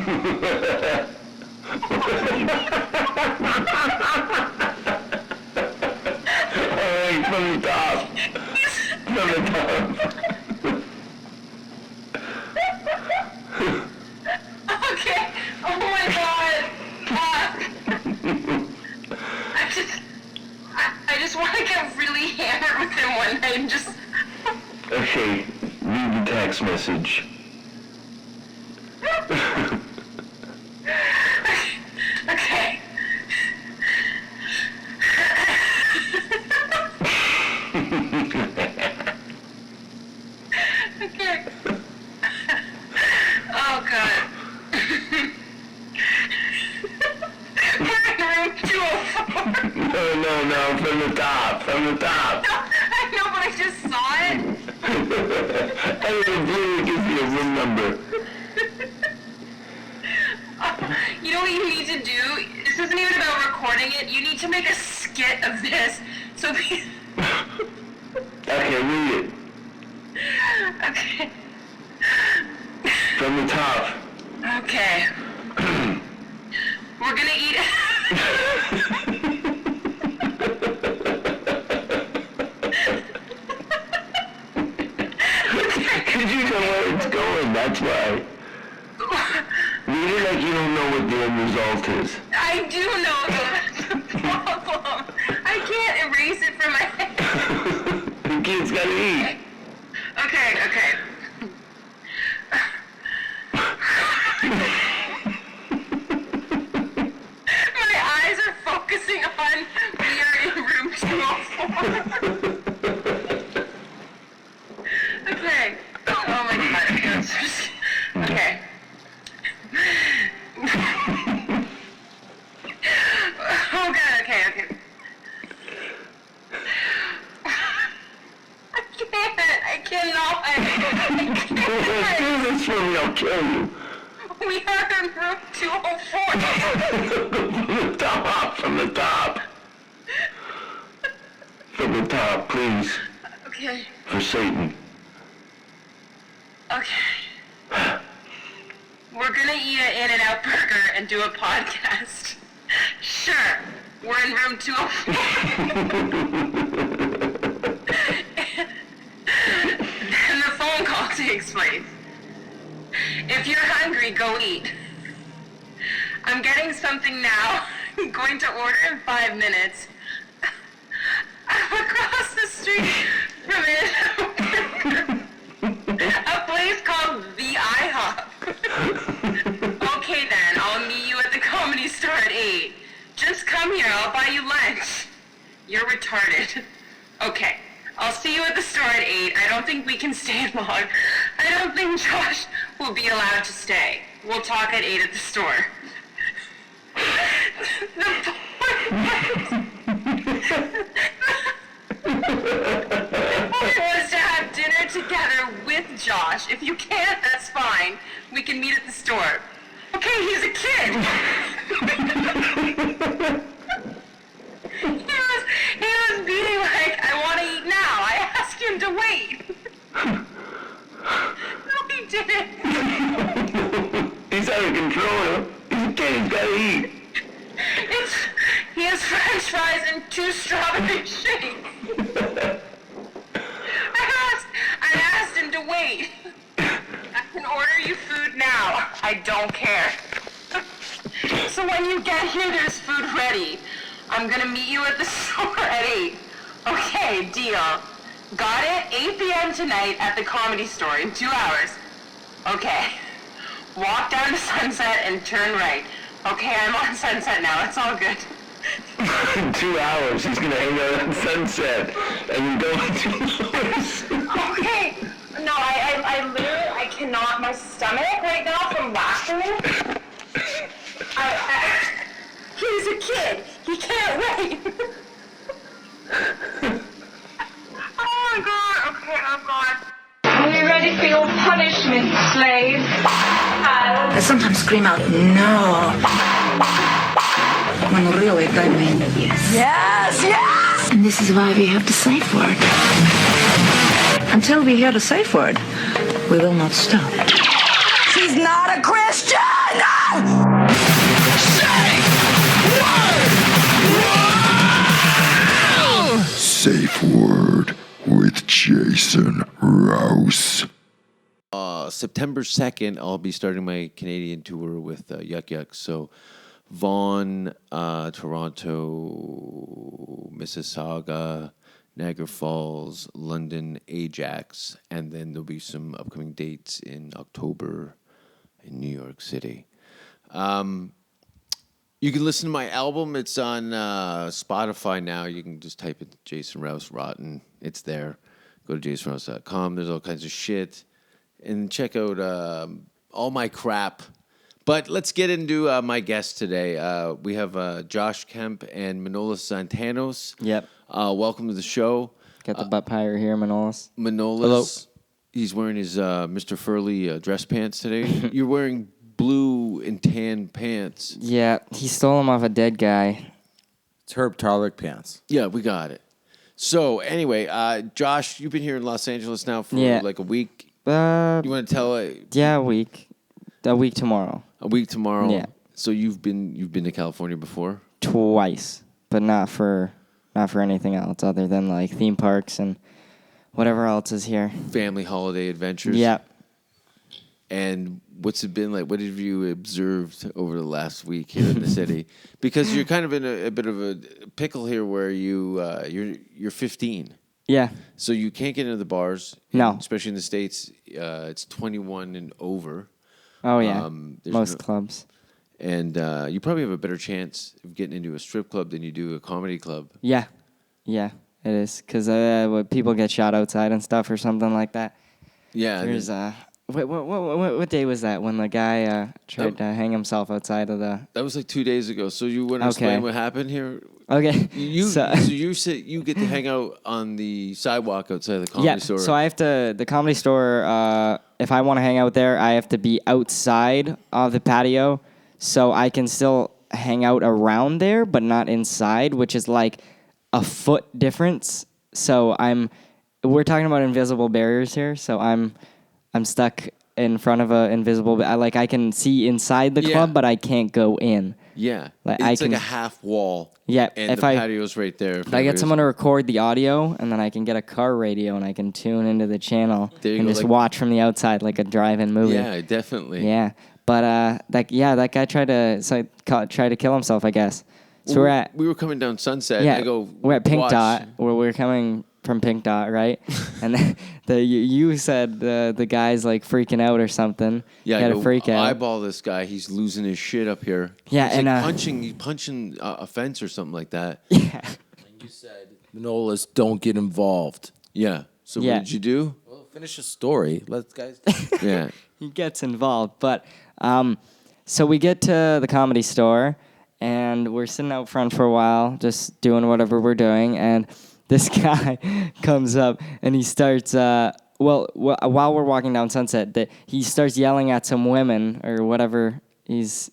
Alright, from the top. From the top. Okay. Oh my god. I just want to get really hammered with him one night and just... Okay, read the text message. Okay. Okay. Oh god. We're in room 204. No, from the top, from the top. I know, but I just saw it. I don't believe it gives me a room number. You know what you need to do? This isn't even about recording it. You need to make a skit of this. So Okay, read it. Okay. From the top. Okay. We're gonna eat... Because you know where it's going, that's why. Read it like you don't know what the end result is. I do know that's the problem. I can't erase it from my head. The kid's gotta eat. Okay. My eyes are focusing on we are in room 204. Okay. Oh my god. Okay. Oh god, okay. I cannot. Do this for me, I'll kill you. We are in room 204. From the top. From the top, please. Okay. For Satan. Okay. We're gonna eat an In-N-Out burger and do a podcast. Sure. We're in room 204. Then the phone call takes place. If you're hungry, go eat. I'm getting something now. I'm going to order in 5 minutes. I'm across the street from it. A place called the IHOP. Okay then, I'll meet you at the Comedy Store at 8. Just come here, I'll buy you lunch. You're retarded. Okay, I'll see you at the store at 8. I don't think we can stay long. I don't think Josh will be allowed to stay. We'll talk at 8 at the store. The point was to have dinner together with Josh. If you can't, that's fine. We can meet at the store. Okay, he's a kid. He was beating like, I want to eat now. I asked him to wait. No, he didn't. He's out of control. He's a kid, he's gotta eat. He has french fries and 2 strawberry shakes. I asked him to wait. I can order you food now. I don't care. So when you get here, there's food ready. I'm gonna meet you at the store at 8. Okay, deal. Got it? 8 p.m. tonight at the Comedy Store in 2 hours. Okay. Walk down to Sunset and turn right. Okay, I'm on Sunset now. It's all good. In 2 hours, he's gonna hang out on Sunset and go to 2 hours. Okay. No, I literally, I cannot. My stomach right now from laughing. He's a kid. He can't wait. Oh my god. Okay, oh god. Are you ready for your punishment, slave? I sometimes scream out, no. When really, I mean, yes. Yes, yes! And this is why we have the safe word. Until we hear the safe word, we will not stop. He's not a Christian! Safe Word with Jason Rouse. September 2nd, I'll be starting my Canadian tour with Yuck Yuck. So Vaughan, Toronto, Mississauga, Niagara Falls, London, Ajax, and then there'll be some upcoming dates in October in New York City. You can listen to my album. It's on Spotify now. You can just type in Jason Rouse Rotten. It's there. Go to jasonrouse.com. There's all kinds of shit. And check out all my crap. But let's get into my guests today. We have Josh Kemp and Manolis Zontanos. Yep. Welcome to the show. Got the butt pyre here, Manolis. Manolis. Hello. He's wearing his Mr. Furley dress pants today. You're wearing blue and tan pants. Yeah, he stole them off a dead guy. It's Herb Tarlick pants. Yeah, we got it. So anyway, Josh, you've been here in Los Angeles now for like a week. You want to tell? Yeah, a week. A week tomorrow. A week tomorrow. Yeah. So you've been to California before? Twice, but not for anything else other than like theme parks and whatever else is here. Family holiday adventures. Yeah. And what's it been like? What have you observed over the last week here in the city? Because you're kind of in a bit of a pickle here, where you're 15. Yeah. So you can't get into the bars. No. Especially in the States, it's 21 and over. Oh yeah. Most no- clubs. And you probably have a better chance of getting into a strip club than you do a comedy club. Yeah. Yeah, it is because people get shot outside and stuff or something like that. Yeah. There's what day was that when the guy tried to hang himself outside of the? That was like 2 days ago. So you want to explain what happened here? Okay. So you said you get to hang out on the sidewalk outside the comedy store. So I have to the comedy store. If I want to hang out there, I have to be outside of the patio, so I can still hang out around there, but not inside, which is like a foot difference. So we're talking about invisible barriers here. So I'm stuck in front of an invisible. I can see inside the club, but I can't go in. Yeah, Like, it's like a half wall. Yeah, and if the I- patio's right there. I get someone to record the audio, and then I can get a car radio, and I can tune into the channel There you and go, just like- watch from the outside like a drive-in movie. Yeah, definitely. Yeah, but that guy tried to kill himself, I guess. So we were coming down Sunset. yeah, I go. we're at Pink watch. Dot. Where we're coming from Pink Dot, right? And you said the guy's like freaking out or something. Yeah, he had I a freak out. eyeball this guy. He's losing his shit up here. Yeah, he's and, like punching a fence or something like that. Yeah. And you said, Manolis, don't get involved. Yeah. So Yeah. what did you do? Well, finish the story. Let's guys. Yeah. He gets involved. But so we get to the comedy store, and we're sitting out front for a while, just doing whatever we're doing, and this guy comes up, and he starts, while we're walking down Sunset, he starts yelling at some women, or whatever. These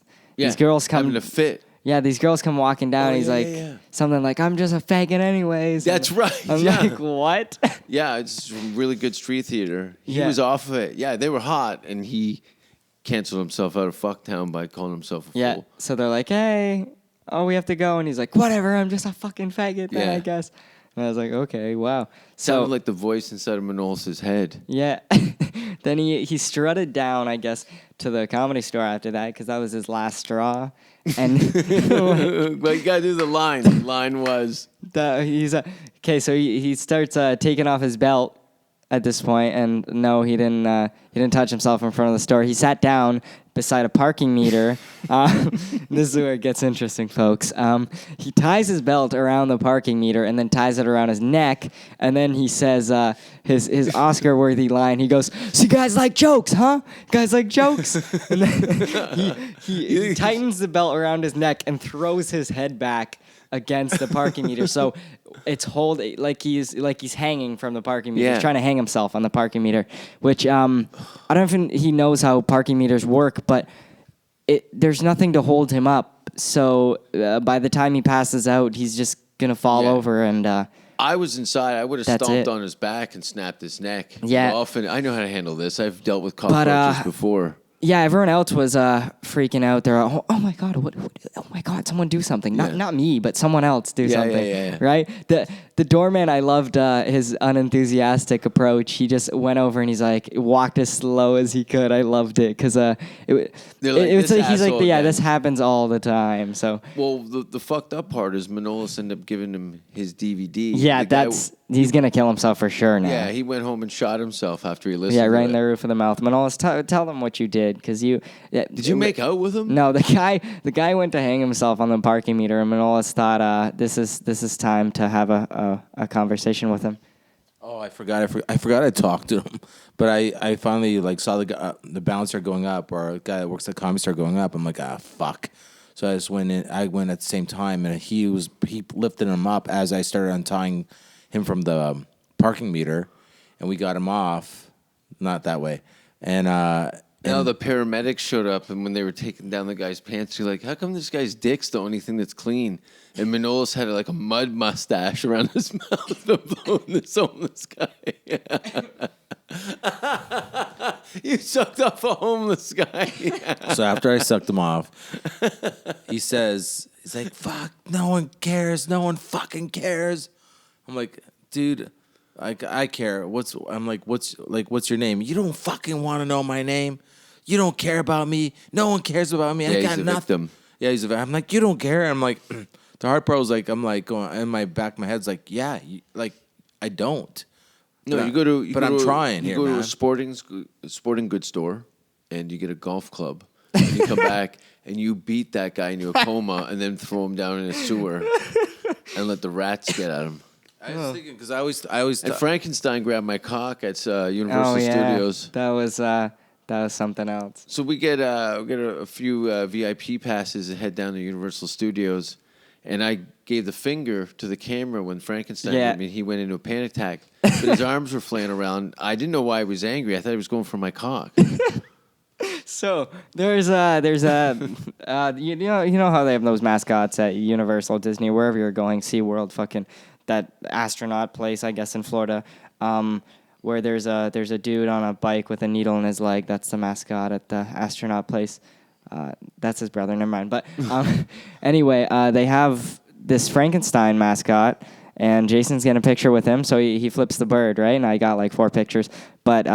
girls come... having a fit. Yeah, these girls come walking down, and he's something like, I'm just a faggot anyways. That's right. I'm yeah. like, what? Yeah, it's really good street theater. He Yeah. was off of it. Yeah, they were hot, and he canceled himself out of Fucktown by calling himself a Yeah, fool. so they're like, hey, we have to go. And he's like, whatever, I'm just a fucking faggot then, Yeah. I guess. And I was like, okay, wow. Sounded So, like the voice inside of Manolis' head. yeah. Then he strutted down, I guess, to the comedy store after that, because that was his last straw. And But you gotta do the line. The line was... he's okay, so he starts taking off his belt at this point, and no, he didn't touch himself in front of the store. He sat down beside a parking meter. This is where it gets interesting, folks. He ties his belt around the parking meter and then ties it around his neck, and then he says his Oscar-worthy line. He goes, "So you guys like jokes, huh? You guys like jokes?" And then he tightens the belt around his neck and throws his head back against the parking meter. So it's like he's hanging from the parking meter. Yeah. He's trying to hang himself on the parking meter, which I don't know if he knows how parking meters work, but there's nothing to hold him up. So by the time he passes out, he's just gonna fall over and. I was inside. I would have That's stomped it. on his back and snapped his neck. Yeah. Often, I know how to handle this. I've dealt with cockroaches before. Yeah, everyone else was freaking out. They're oh my god, oh my god, someone do something. Not me, but someone else do something. Yeah. Right? The doorman, I loved his unenthusiastic approach. He just went over and he's like walked as slow as he could. I loved it because it was like he's like this happens all the time. So well, the fucked up part is Manolis ended up giving him his DVD. Yeah, he's gonna kill himself for sure now. Yeah, he went home and shot himself after he listened. Yeah, to right it. in the roof of the mouth. Manolis, tell them what you did, because you. Did you make out with him? No, the guy went to hang himself on the parking meter, and Manolis thought, this is time to have a conversation with him. Oh, I forgot I talked to him, but I finally saw the bouncer going up, or a guy that works at the comedy store going up. I'm like, fuck. So I just went in. I went at the same time, and he lifted him up as I started untying him from the parking meter, and we got him off. Not that way, and now the paramedics showed up, and when they were taking down the guy's pants, you're like, how come this guy's dick's the only thing that's clean? And Manolis had a mud mustache around his mouth from blowing this homeless guy. You sucked off a homeless guy. So after I sucked him off, he's like, fuck, no one cares. No one fucking cares. I'm like, dude, I care. What's your name? You don't fucking want to know my name. You don't care about me. No one cares about me. Yeah, I got he's a nothing. victim. Yeah, he's a victim. I'm like, you don't care. I'm like, the hard part was I'm going in my back of my head's like, yeah, I don't. No, I'm trying. You here, go man. to a sporting goods store, and you get a golf club. And you come back and you beat that guy into a coma, and then throw him down in a sewer, and let the rats get at him. I was thinking because I always. And Frankenstein grabbed my cock at Universal Studios. That was something else. So we get a few VIP passes and head down to Universal Studios, and I gave the finger to the camera when Frankenstein. Yeah. I mean, he went into a panic attack, but his arms were flailing around. I didn't know why he was angry. I thought he was going for my cock. So there's you know how they have those mascots at Universal, Disney, wherever you're going, SeaWorld, fucking that astronaut place, I guess in Florida. Where there's a dude on a bike with a needle in his leg. That's the mascot at the astronaut place. That's his brother. Never mind. But anyway, they have this Frankenstein mascot, and Jason's getting a picture with him. So he flips the bird, right? And I got 4 pictures. But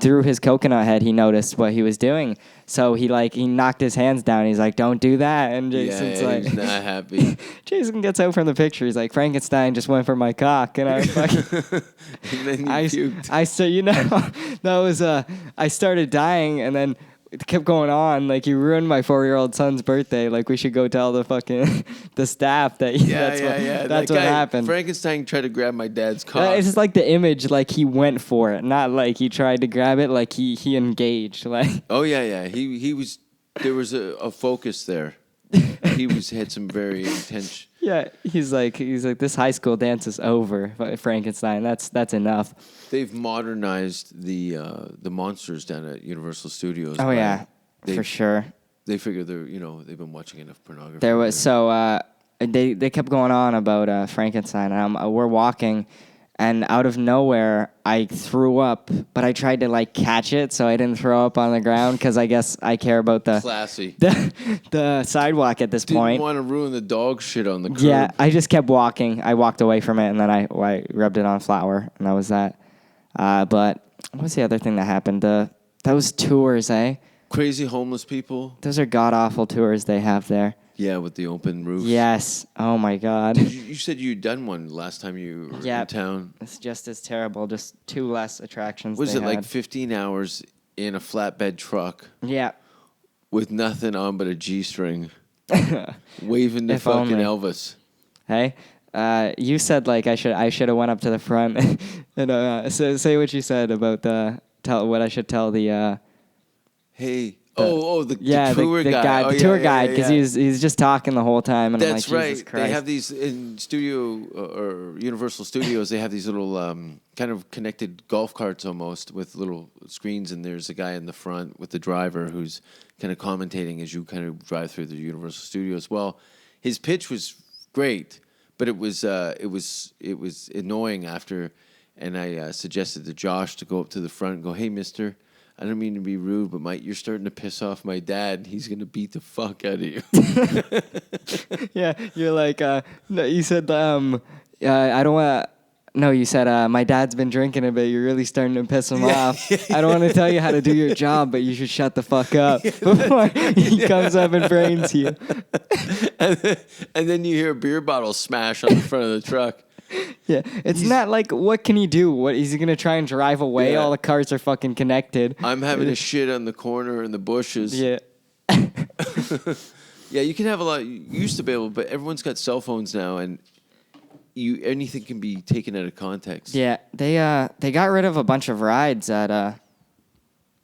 through his coconut head, he noticed what he was doing. So he knocked his hands down. He's like, "Don't do that." And Jason's he's not happy. Jason gets out from the picture. He's like, "Frankenstein just went for my cock," and I fucking. And then you puked. That was I started dying, and then it kept going on. You ruined my 4-year-old son's birthday. We should go tell the fucking the staff that that's what happened. Frankenstein tried to grab my dad's cock. It's just the image, he went for it, not he tried to grab it. He engaged. Oh yeah. He was. There was a focus there. He had some very intense. Yeah, he's like this high school dance is over, Frankenstein. That's enough. They've modernized the monsters down at Universal Studios. Oh yeah, for sure. They figure they've been watching enough pornography. There was they kept going on about Frankenstein, and we're walking, and out of nowhere I threw up, but I tried to catch it so I didn't throw up on the ground because I guess I care about classy the sidewalk at this point. Didn't want to ruin the dog shit on the curb. Yeah, I just kept walking. I walked away from it, and then I rubbed it on flour, and that was that. But what was the other thing that happened? Those tours, eh? Crazy homeless people. Those are god-awful tours they have there. Yeah, with the open roofs. Yes. Oh, my God. You said you'd done one last time you were in town. It's just as terrible. Just 2 less attractions. Was it had. 15 hours in a flatbed truck? Yeah. With nothing on but a G-string. Waving to If fucking only. Elvis. Hey? You said I should have went up to the front and say what you said about what I should tell the Hey. The tour guide. The tour guide, because he's just talking the whole time, and that's I'm like, right. Jesus Christ. They have these in studio or Universal Studios. They have these little kind of connected golf carts almost with little screens, and there's a guy in the front with the driver who's kind of commentating as you kind of drive through the Universal Studios. Well, his pitch was great, but it was annoying after, and I suggested to Josh to go up to the front and go, "Hey, Mister." I don't mean to be rude, but you're starting to piss off my dad. He's going to beat the fuck out of you. Yeah, you're like, no, you said, I don't want to. No, you said, my dad's been drinking a bit. You're really starting to piss him off. I don't want to tell you how to do your job, but you should shut the fuck up before he comes up and brains you. And then you hear a beer bottle smash on the front of the truck. Yeah, it's not like, what can he do? What is he gonna try and drive away? Yeah. All the cars are fucking connected. I'm having a shit on the corner in the bushes. Yeah. Yeah, you can have a lot. You used to be able, but everyone's got cell phones now, and anything can be taken out of context. Yeah, they got rid of a bunch of rides at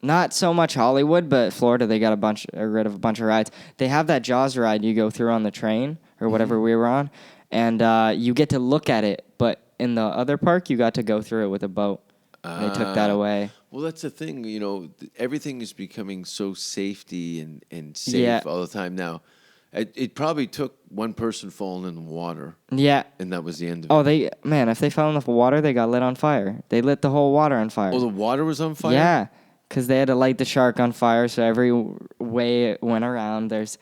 not so much Hollywood, but Florida. They got rid of a bunch of rides. They have that Jaws ride you go through on the train or whatever we were on, and you get to look at it. But in the other park, you got to go through it with a boat. They took that away. Well, that's the thing. Everything is becoming so safety and safe all the time now. It probably took one person falling in the water. Yeah. And that was the end of Oh, it. if they fell in the water, they got lit on fire. They lit the whole water on fire. Oh, the water was on fire? Yeah, because they had to light the shark on fire, so every way it went around, there's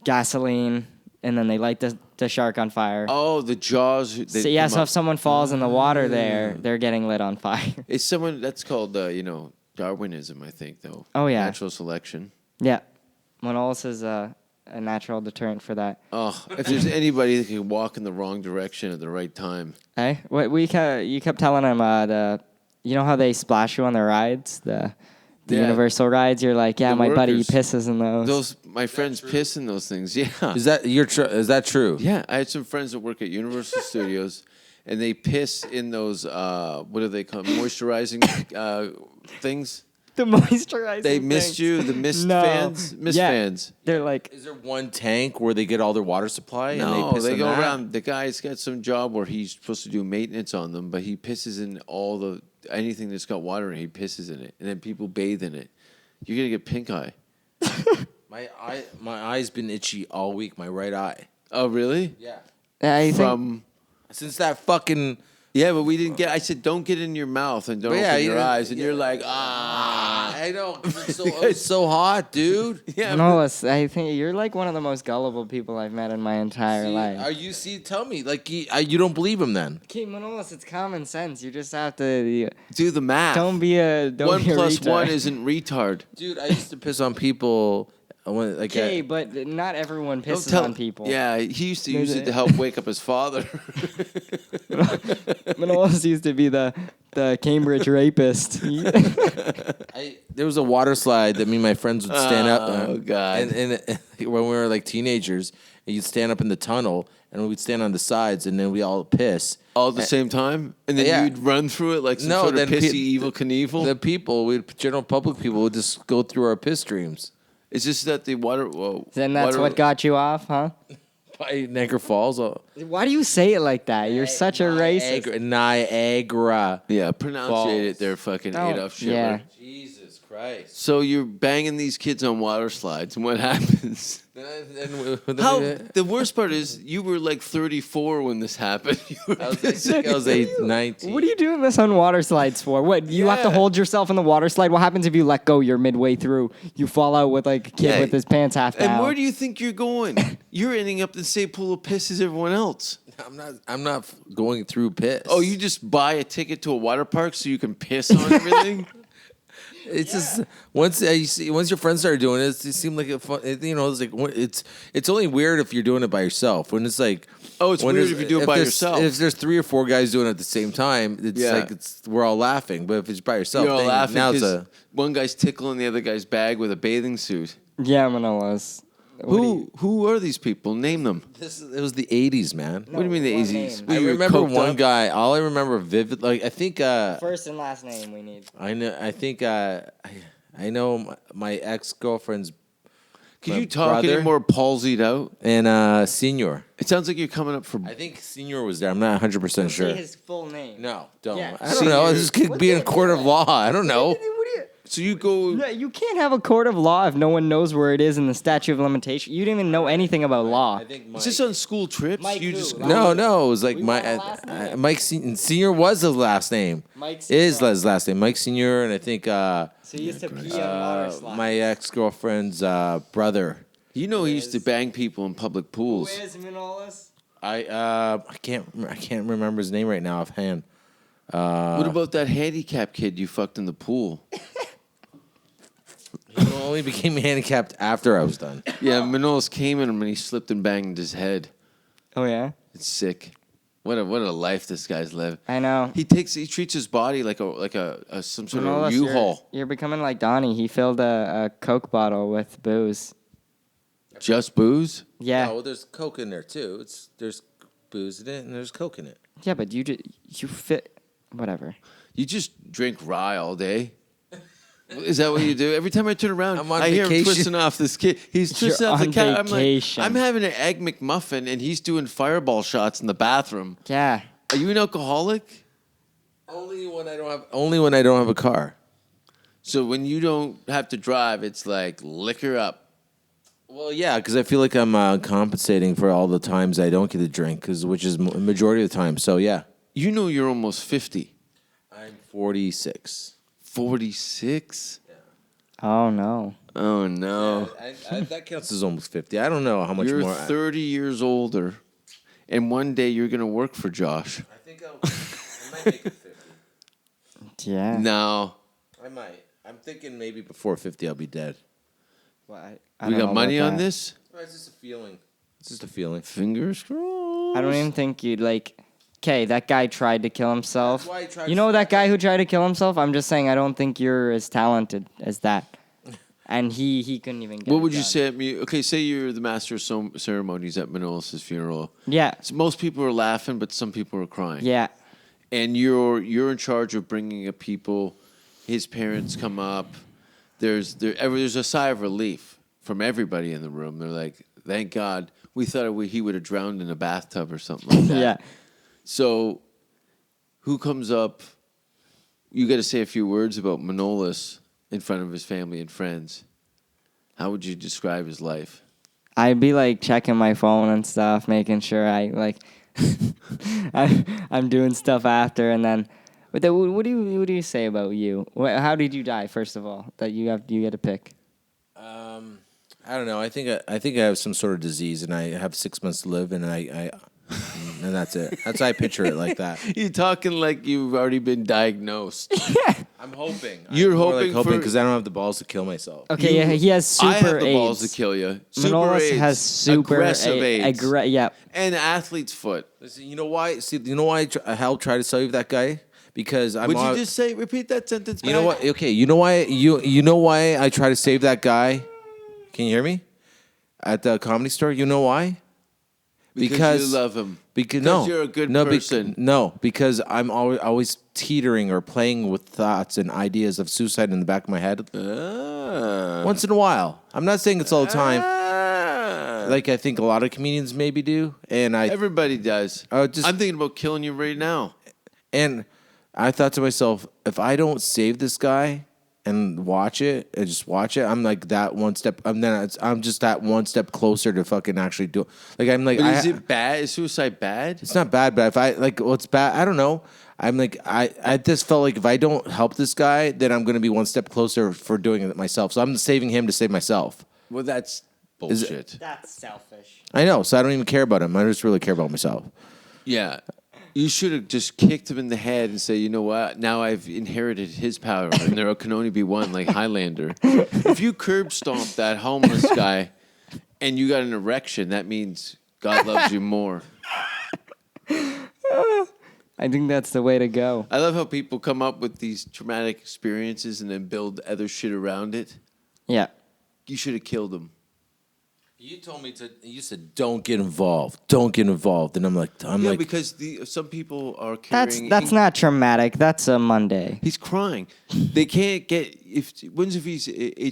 gasoline, and then they light the shark on fire. Oh, the Jaws. So if someone falls in the water there, they're getting lit on fire. It's someone, that's called, Darwinism, I think, though. Oh, yeah. Natural selection. Yeah. Manolis is a natural deterrent for that. Oh, if there's anybody that can walk in the wrong direction at the right time. Hey, you kept telling him you know how they splash you on the rides, the Universal rides. You're like, yeah, my buddy pisses in those. My friends piss in those things. Yeah. Is that true? Yeah, I had some friends that work at Universal Studios, and they piss in those what do they call moisturizing things? The moisturizing. They missed you. The mist fans. Fans. They're like. Is there one tank where they get all their water supply? No, and they go around. The guy's got some job where he's supposed to do maintenance on them, but he pisses in anything that's got water in it. He pisses in it, and then people bathe in it. You're gonna get pink eye. My eye's been itchy all week. My right eye. Oh, really? Yeah. Since that fucking. Yeah, but we didn't get. I said, don't get in your mouth and don't open your eyes, and you're like, I know. It's so hot, dude. Yeah, Manolis, I think you're like one of the most gullible people I've met in my entire life. Tell me, like you don't believe him then? Okay, Manolis, it's common sense. You just have to do the math. Don't be a 1 + 1 isn't retard. Dude, I used to piss on people. Okay, but not everyone pisses on people. Yeah, he used to use it to help wake up his father. Manolis used to be the Cambridge rapist. There was a water slide that me and my friends would stand up. Oh God! And when we were like teenagers, and you'd stand up in the tunnel, and we'd stand on the sides, and then we all piss all at the same time, and then you'd run through it like some sort of pissy evil Knievel. The people, general public people, would just go through our piss streams. It's just that the water. Whoa, then that's what got you off, huh? By Niagara Falls. Why do you say it like that? You're such a racist. Niagara. Yeah, pronunciate it there, fucking Adolf Hitler. Yeah. Jesus Christ. So you're banging these kids on water slides, and what happens? The worst part is you were like 34 when this happened. I was 19. What are you doing this on water slides for? What, you have to hold yourself in the water slide? What happens if you let go? You're midway through. You fall out with like a kid with his pants half down. And where do you think you're going? You're ending up in the same pool of piss as everyone else. I'm not going through piss. Oh, you just buy a ticket to a water park so you can piss on everything? It's just once your friends start doing it, it seems like it's only weird if you're doing it by yourself. When it's like it's weird if you do it by yourself. If there's 3 or 4 guys doing it at the same time, it's we're all laughing. But if it's by yourself, you're all laughing now one guy's tickling the other guy's bag with a bathing suit. Yeah, Manolis. Who are these people? Name them. It was the 80s, man. What do you mean the 80s? I remember one guy. All I remember vivid, like I think. First and last name we need. I know. I think. I know my ex-girlfriend's. Can you talk any more palsied out? And Senior. It sounds like you're coming up for. I think Senior was there. I'm not 100% sure. Say his full name. No, don't. Yeah. I don't know. This could be in a court of law. I don't know. So you go. No, you can't have a court of law if no one knows where it is in the statute of limitation. You didn't even know anything about law. I think Is this on school trips? Mike you who? just No, it was like We want a last name. Mike Senior was his last name. Mike Is Senior. his last name Mike Senior, and I think So you used to pee on water slides. my ex-girlfriend's brother. You know he used to bang people in public pools. Who is Manolis? I can't remember his name right now offhand. What about that handicap kid you fucked in the pool? He only became handicapped after I was done. Yeah, Manolis came in him and he slipped and banged his head. Oh yeah, It's sick. What a life this guy's lived. I know. He treats his body like a some sort Manolis, of U-Haul. You're becoming like Donnie. He filled a Coke bottle with booze. Just booze? Yeah. Oh, well, there's Coke in there too. There's booze in it and there's Coke in it. Yeah, but you fit whatever. You just drink rye all day. Is that what you do? Every time I turn around, I'm on I hear him vacation. twisting off this kid. He's twisting You're off the on cat. I'm like, vacation. I'm having an egg McMuffin and he's doing fireball shots in the bathroom. Yeah. Are you an alcoholic? Only when I don't have a car. So when you don't have to drive, it's like liquor up. Well, yeah, because I feel like I'm compensating for all the times I don't get to drink, which is majority of the time. So yeah, You know you're almost 50. I'm 46. 46? Oh no. Oh, no. That counts as almost 50. I don't know how much You're more. 30 years older, and one day you're going to work for Josh. I think I might make it 50. Yeah. No. I might. I'm thinking maybe before 50 I'll be dead. Well, I We don't know got money about on that. this? It's just a feeling. It's just a feeling. Fingers crossed. I don't even think you'd like. Okay, that guy tried to kill himself. That's why he tried You to- know that guy who tried to kill himself? I'm just saying I don't think you're as talented as that. And he couldn't even get What it would you done. say? Okay, say you're the master of ceremonies at Manolis' funeral. Yeah. So most people are laughing, but some people are crying. Yeah. And you're in charge of bringing up people. His parents come up. There's a sigh of relief from everybody in the room. They're like, "Thank God, we thought he would have drowned in a bathtub or something like that." Yeah. So, who comes up? You got to say a few words about Manolis in front of his family and friends. How would you describe his life? I'd be like checking my phone and stuff, making sure I like I'm doing stuff after, and then. But then what do you say about you? How did you die? First of all, that you get to pick. I don't know. I think I have some sort of disease, and I have 6 months to live, and and that's it. That's how I picture it, like that. You're talking like you've already been diagnosed. I'm hoping. You're I'm more hoping like for- because I don't have the balls to kill myself. Okay, yeah, he has super I have the AIDS. balls to kill you. Super Manolis AIDS. has super aggressive AIDS. Yeah. And athlete's foot. Listen, you know why? See, you know why I helped try to save that guy? Because I'm. Would you just say repeat that sentence? You know what? Okay, you know why you know why I try to save that guy? Can you hear me? At the Comedy Store, you know why? Because you love him. Because you're a good no, person. because I'm always teetering or playing with thoughts and ideas of suicide in the back of my head. Once in a while. I'm not saying it's all the time. Like I think a lot of comedians maybe do, and Everybody does. Oh, I'm thinking about killing you right now. And I thought to myself, if I don't save this guy and watch it, and just watch it, I'm like that one step. I'm just that one step closer to fucking actually do. Like I'm like, But is it bad? Is suicide bad? It's not bad, but if I like, what's bad? I don't know. I'm like, I just felt like if I don't help this guy, then I'm gonna be one step closer for doing it myself. So I'm saving him to save myself. Well, that's bullshit. That's selfish. I know. So I don't even care about him. I just really care about myself. Yeah. You should have just kicked him in the head and say, you know what? Now I've inherited his power, and there can only be one, like Highlander. If you curb stomp that homeless guy and you got an erection, that means God loves you more. I think that's the way to go. I love how people come up with these traumatic experiences and then build other shit around it. Yeah. You should have killed him. You told me to. You said don't get involved. Don't get involved, and I'm like, Because some people are carrying. That's not traumatic. That's a Monday. He's crying. They can't get if he's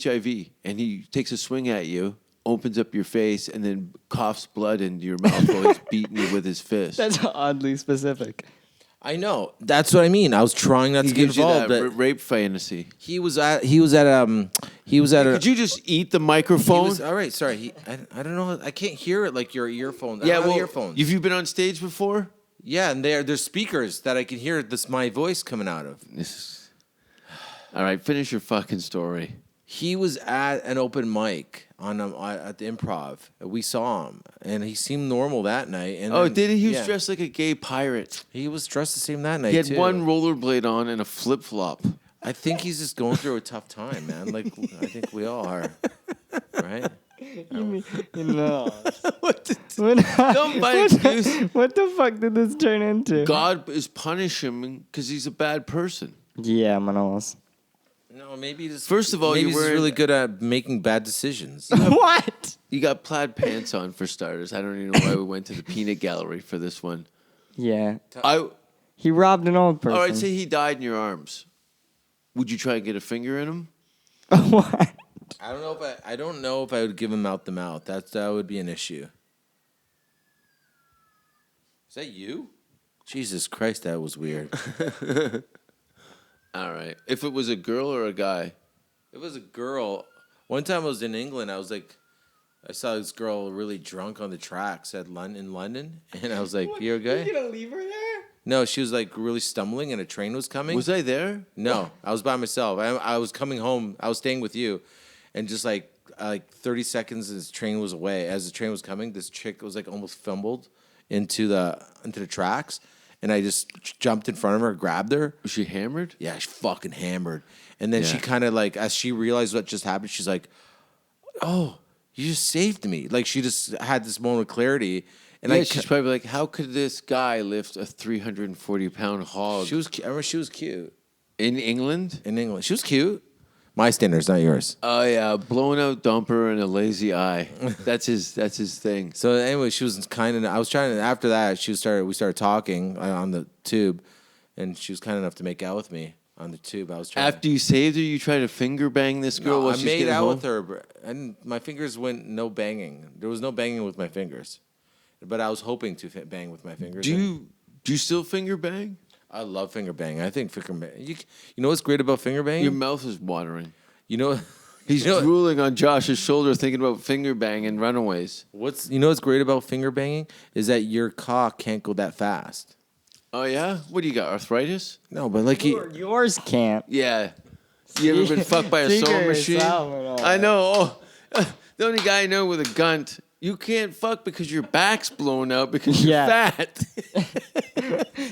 HIV and he takes a swing at you, opens up your face, and then coughs blood into your mouth while he's beating you with his fist. That's oddly specific. I know. That's what I mean. I was trying not He to get gives you involved. that But rape fantasy. he was at a. Could you just eat the microphone? All right, sorry. I don't know. I can't hear it like your earphones. Yeah, I don't have well, earphones. have you been on stage before? Yeah, and there's speakers that I can hear my voice coming out of. All right, finish your fucking story. He was at an open mic at the Improv. We saw him, and he seemed normal that night. And then, Did he? He was yeah. dressed like a gay pirate. He was dressed the same that night. He had too. one rollerblade on and a flip flop. I think he's just going through a tough time, man. Like I think we all are, right? No. Don't find excuse. What the fuck did this turn into? God is punishing him because he's a bad person. Yeah, Manolis. No, maybe just. First of all, maybe you're he's wearing- really good at making bad decisions. What? You got plaid pants on for starters. I don't even know why we went to the peanut gallery for this one. Yeah. All He robbed an old person. right, say he died in your arms. Would you try and get a finger in him? What? I don't know if I would give him mouth to mouth. That would be an issue. Is that you? Jesus Christ, that was weird. All right. If it was a girl or a guy? It was a girl. One time I was in England. I saw this girl really drunk on the tracks in London, and I was like, "You okay?" You gonna leave her there? No, she was like really stumbling, and a train was coming. Was I there? No, I was by myself. I was coming home. I was staying with you, and just like 30 seconds, this train was away. As the train was coming, this chick was like almost fumbled into the tracks, and I just jumped in front of her, grabbed her. Was she hammered? Yeah, she fucking hammered. And then she Yeah. kind of like, as she realized what just happened, she's like, "Oh, you just saved me!" Like she just had this moment of clarity. And Yeah, she's probably like, how could this guy lift a 340-pound hog? She was cute in England? in England. She was cute. My standards, not yours. Oh, yeah, blown out dumper and a lazy eye. That's his thing. So anyway, she was kind of. I was trying to. After that, we started talking on the tube, and she was kind enough to make out with me on the tube. I was trying. After you saved her, you tried to finger bang this girl No, while I she's made getting out home? with her, and my fingers went no banging. There was no banging with my fingers, but I was hoping to bang with my fingers. Do you still finger bang? I love finger banging. I think finger banging. You know what's great about finger banging? Your mouth is watering. You know, He's you know drooling on Josh's shoulder thinking about finger banging Runaways. what's great about finger banging is that your cock can't go that fast. Oh, yeah? What do you got, arthritis? No, but like Yours can't. Yeah. You ever been fucked by a Figure sewing machine? yourself and all. I know. Oh, the only guy I know with a gunt. You can't fuck because your back's blown out because you're Yeah. fat.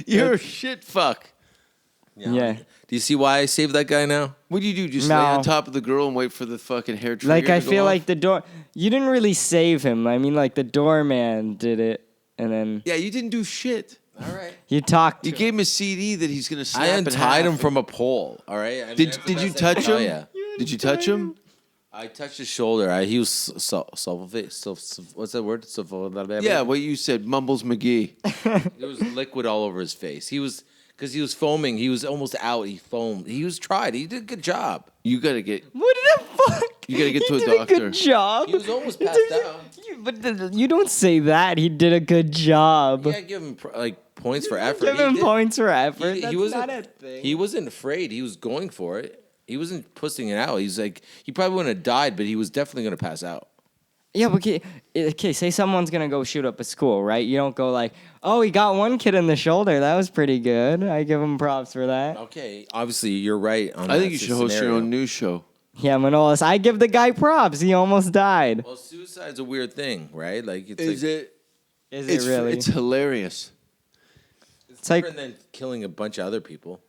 You're a shit fuck. Yeah. Do you see why I saved that guy now? What do you do? Just No. lay on top of the girl and wait for the fucking hair trigger Like I to go feel off? like the door. You didn't really save him. I mean, like the doorman did it, and then Yeah, you didn't do shit. All right. you talked. You to gave him a CD that he's gonna snap I in untied half. him from a pole. All right. I mean, Did that's the Did you best I touch can- him? Oh, yeah. Did you touch him? I touched his shoulder. He was what's that word? Yeah, what you said, Mumbles McGee. There was liquid all over his face. Because he was foaming. He was almost out. He foamed. He tried. He did a good job. You gotta get. What the fuck? You gotta get He to a did doctor. A good job. He was almost passed out. But you don't say that. He did a good job. Yeah, give him points for effort. Give He him did. points for effort. He That's wasn't. not a thing. He wasn't afraid. He was going for it. He wasn't pussing it out. He's like, he probably wouldn't have died, but he was definitely going to pass out. Yeah, but okay, say someone's gonna go shoot up a school, right? You don't go like, oh, he got one kid in the shoulder. That was pretty good. I give him props for that. Okay, obviously you're right on I that think you should host your scenario. own news show. Yeah, Manolis, I give the guy props. He almost died. Well, suicide's a weird thing, right? Like it's Is like, it? Is it really? It's hilarious. it's like- different than killing a bunch of other people.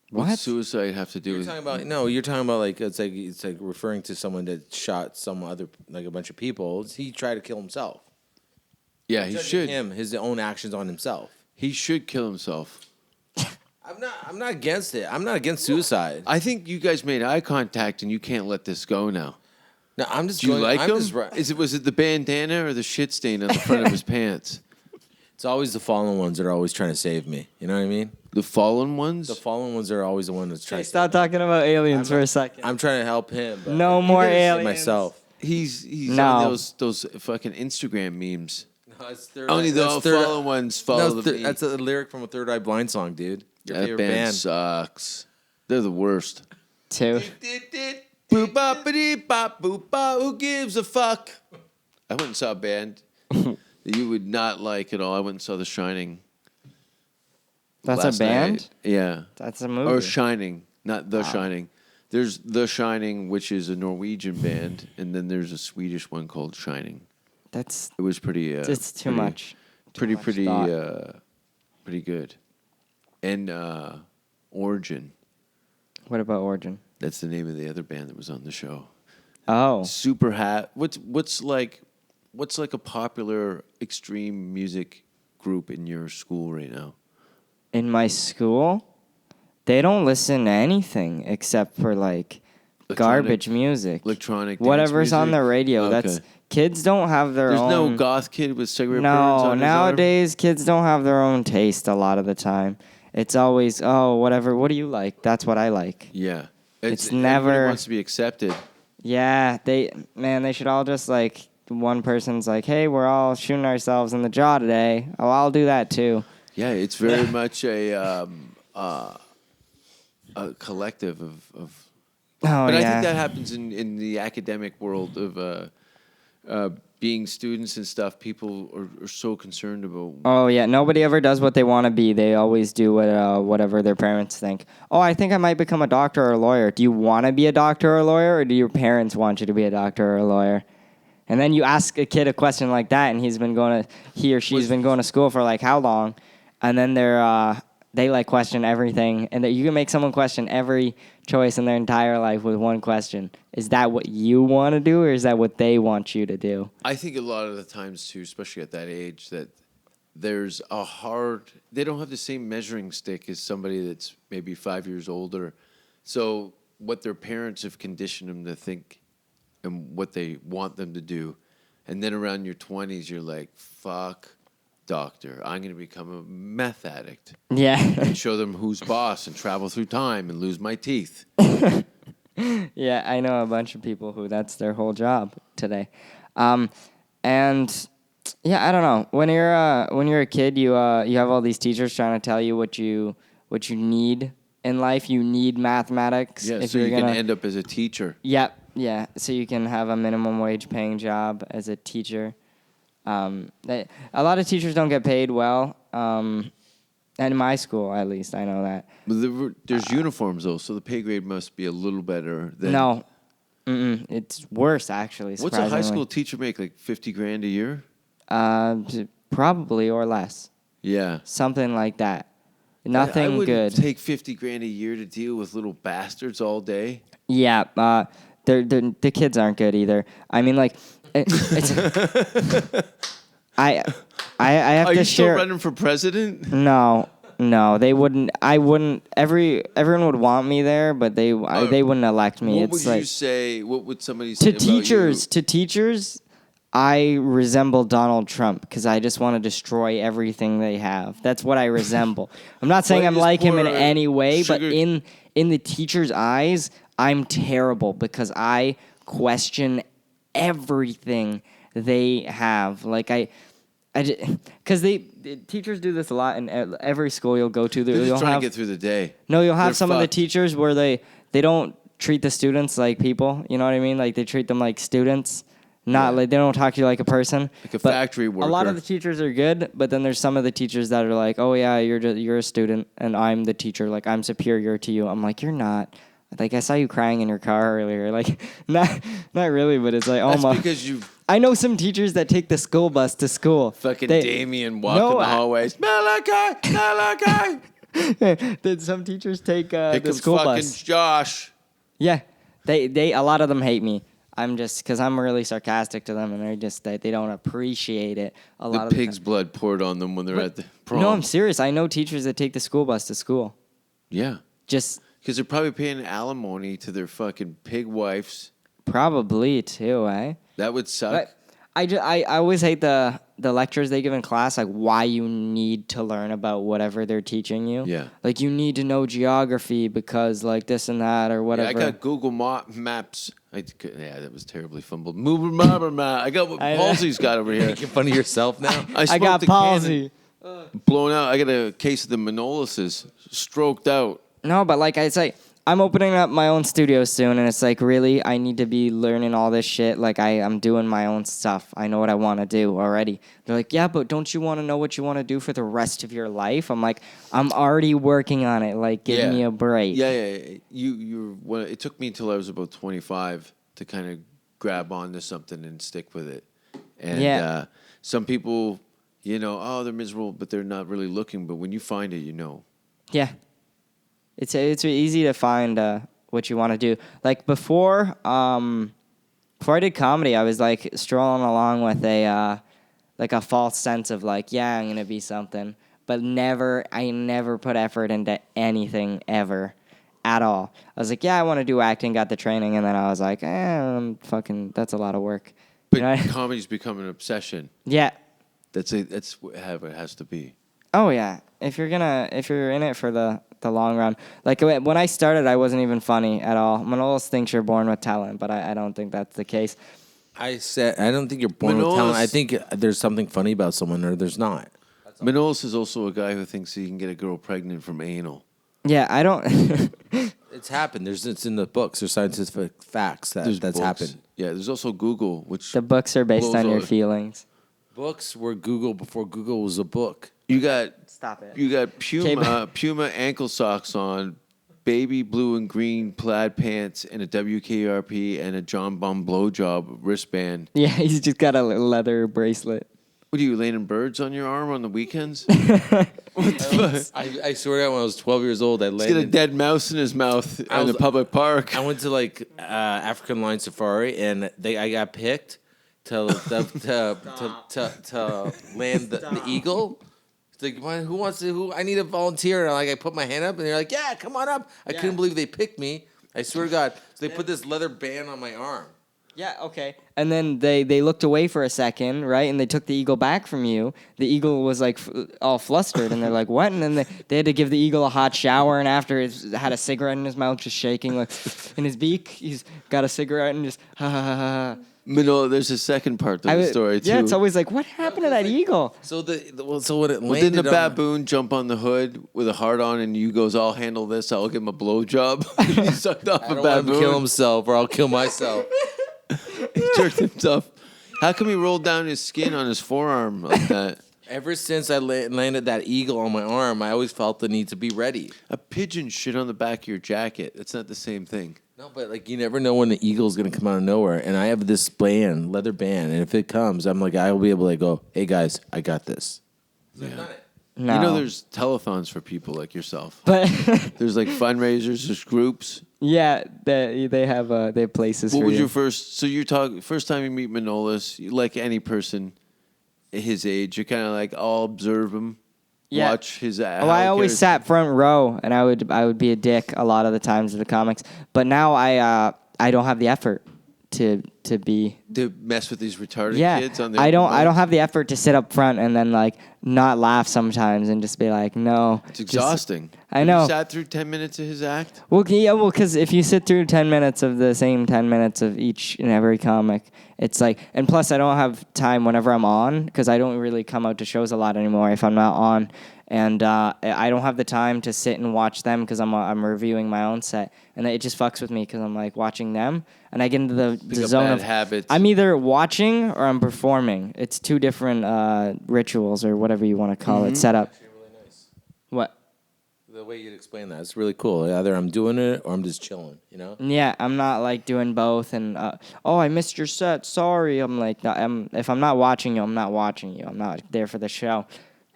What's What? suicide have to do You're with? talking about you're talking about like it's like referring to someone that shot some other like a bunch of people. He tried to kill himself. Yeah, he Judging should. his own actions on himself. He should kill himself. I'm not against it. I'm not against suicide. I think you guys made eye contact and you can't let this go now. No, I'm just Do you going, like I'm him? just, Was it the bandana or the shit stain on the front of his pants? It's always the fallen ones that are always trying to save me. You know what I mean? The fallen ones? The fallen ones are always the one that's trying Okay, to stop talking about aliens for a second. I'm trying to help him. But No more save aliens. myself. He's No. on those fucking Instagram memes. Only the fallen ones follow the beat. That's a lyric from a Third Eye Blind song, dude. Your That favorite band sucks. They're the worst. Two. Boop boppity bop boop bop. Who gives a fuck? I went and saw a band that you would not like at all. I went and saw The Shining. That's a last band? night. Yeah. That's a movie. Or Shining, not The Shining. There's The Shining, which is a Norwegian band, and then there's a Swedish one called Shining. That's. It was pretty. It's too much. Pretty thought. pretty good. And Origin. What about Origin? That's the name of the other band that was on the show. Oh. Super hat. What's like a popular extreme music group in your school right now? In my school, they don't listen to anything except for like garbage music. Electronic dance whatever's on music? the radio. Okay. That's kids don't have their There's own. no goth kid with cigarette burns No, on his nowadays kids don't have their own taste a lot of the time. It's always, whatever. What do you like? That's what I like. arm? Yeah. It's everybody never- wants to be accepted. Yeah, they should all just like one person's like, hey, we're all shooting ourselves in the jaw today. Oh, I'll do that too. Yeah, it's very much a collective of Oh But yeah. I think that happens in the academic world of being students and stuff. People are so concerned about. Oh yeah, nobody ever does what they want to be. They always do whatever their parents think. Oh, I think I might become a doctor or a lawyer. Do you want to be a doctor or a lawyer, or do your parents want you to be a doctor or a lawyer? And then you ask a kid a question like that, and he or she's been going to school for like how long? And then they like question everything, and that you can make someone question every choice in their entire life with one question. Is that what you want to do, or is that what they want you to do? I think a lot of the times too, especially at that age, that there's they don't have the same measuring stick as somebody that's maybe 5 years older. So what their parents have conditioned them to think and what they want them to do. And then around your 20s, you're like, fuck, doctor, I'm going to become a meth addict. Yeah. And show them who's boss and travel through time and lose my teeth. Yeah, I know a bunch of people who that's their whole job today. And yeah, I don't know. When you're a kid, you have all these teachers trying to tell you what you need in life. You need mathematics. Yeah, if so you're you gonna, can end up as a teacher. Yep, yeah. So you can have a minimum wage paying job as a teacher. A lot of teachers don't get paid well. And in my school, at least, I know that. But there's uniforms, though, so the pay grade must be a little better than... No. It's worse, actually, What's a high surprisingly. school teacher make, like $50,000 a year? Probably, or less. Yeah. Something like that. Nothing I wouldn't good. take $50,000 a year to deal with little bastards all day. Yeah, the kids aren't good either. I mean, like, it's... I have Are to you still share... running for president? No, they wouldn't. I wouldn't. Everyone would want me there, but they wouldn't elect me. What It's would like you say? What would somebody say to teachers. about you? To teachers, I resemble Donald Trump because I just want to destroy everything they have. That's what I resemble. I'm not saying Well, I'm just like him in pour any way, but sugar- in the teacher's eyes, I'm terrible because I question everything they have. Like because teachers do this a lot in every school you'll go to. They're You'll just trying have, to get through the day. no, you'll have They're some of the fucked. teachers where they don't treat the students like people. You know what I mean? Like they treat them like students, not like they don't talk to you like a person. Like a But factory worker. A lot of the teachers are good, but then there's some of the teachers that are like, oh yeah, you're a student and I'm the teacher. Like I'm superior to you. I'm like, you're not. Like I saw you crying in your car earlier. Like not really, but it's like That's oh my. because you I know some teachers that take the school bus to school. fucking They- Damien walking the hallways. Malachi. Then some teachers take Here the comes school fucking bus. Josh. Yeah, they a lot of them hate me. I'm just because I'm really sarcastic to them, and they don't appreciate it. A lot The of the pig's blood poured on them when they're at the prom. No, I'm serious. I know teachers that take the school bus to school. Yeah. Just Because they're probably paying alimony to their fucking pig wives. probably too, eh? That would suck. But I always hate the lectures they give in class, like why you need to learn about whatever they're teaching you. Yeah. Like you need to know geography because like this and that or whatever. I got Google Maps. That was terribly fumbled. I got what Palsy's got over here. Making fun of yourself now. I got palsy. Blown out. I got a case of the Manolises. Stroked out. No, but like I say, I'm opening up my own studio soon, and it's like, really, I need to be learning all this shit. Like, I'm doing my own stuff. I know what I want to do already. They're like, yeah, but don't you want to know what you want to do for the rest of your life? I'm like, I'm already working on it. Like, give me a break. Yeah. It took me until I was about 25 to kind of grab onto something and stick with it. And some people, they're miserable, but they're not really looking. But when you find it, you know. Yeah. It's easy to find what you want to do. Like before I did comedy, I was like strolling along with a false sense of like, yeah, I'm gonna be something, but I never put effort into anything ever, at all. I was like, yeah, I want to do acting, got the training, and then I was like, that's a lot of work. But comedy's become an obsession. Yeah. That's how it has to be. Oh yeah. If you're in it for the long run. Like when I started, I wasn't even funny at all. Manolis thinks you're born with talent, but I don't think that's the case. I don't think you're born with talent. I think there's something funny about someone or there's not. Manolis is also a guy who thinks he can get a girl pregnant from anal. Yeah, I don't. It's happened. It's in the books. There's scientific facts that's books. happened. Yeah, there's also Google, which The books are based on your feelings. Books were Google before Google was a book. Stop it. You got Puma ankle socks on, baby blue and green plaid pants, and a WKRP and a John Bum blowjob wristband. Yeah, he's just got a leather bracelet. What are you, laying birds on your arm on the weekends? What the fuck? I swear to God, when I was 12 years old, I He's got a dead mouse in his mouth in a public park. I went to like African Line Safari, and I got picked to land the eagle. It's like, who wants to? I need a volunteer. And I put my hand up, and they're like, yeah, come on up. I couldn't believe they picked me. I swear to God. So they put this leather band on my arm. Yeah, okay. And then they looked away for a second, right? And they took the eagle back from you. The eagle was like all flustered, and they're like, what? And then they had to give the eagle a hot shower, and after he had a cigarette in his mouth, just shaking, like in his beak. He's got a cigarette and just ha ha ha ha. No, there's a second part to the story too. Yeah, it's always like, what happened to that eagle? So when it landed, didn't the baboon jump on the hood with a heart on, and you goes, "I'll handle this. I'll give him a blowjob." He sucked off a baboon. Let him kill himself, or I'll kill myself. He jerked himself. How come he rolled down his skin on his forearm like that? Ever since I landed that eagle on my arm, I always felt the need to be ready. A pigeon shit on the back of your jacket. That's not the same thing. No, but you never know when the eagle's gonna come out of nowhere. And I have this leather band, and if it comes, I'm like, I will be able to go, hey guys, I got this. Yeah. I've done it. No. There's telethons for people like yourself. But there's like fundraisers, there's groups. Yeah, they have places. What for was you. your first? So you're talking first time you meet Manolis, like any person his age, you're kind of like, I'll observe him. Yeah. Watch his. I always sat front row, and I would be a dick a lot of the times in the comics. But now I don't have the effort to mess with these retarded kids on their I don't have the effort to sit up front and then like not laugh sometimes and just be like, no. It's exhausting. I know. You sat through 10 minutes of his act? Well, because if you sit through 10 minutes of the same 10 minutes of each and every comic, it's like, and plus I don't have time whenever I'm on, because I don't really come out to shows a lot anymore if I'm not on. And I don't have the time to sit and watch them because I'm reviewing my own set, and it just fucks with me because I'm like watching them, and I get into the zone of habits. I'm either watching or I'm performing. It's two different rituals or whatever you want to call it. Set up. Actually, really nice. What? The way you'd explain that, it's really cool. Either I'm doing it or I'm just chilling. Yeah, I'm not like doing both. And I missed your set. Sorry. I'm like, no, if I'm not watching you, I'm not watching you. I'm not there for the show.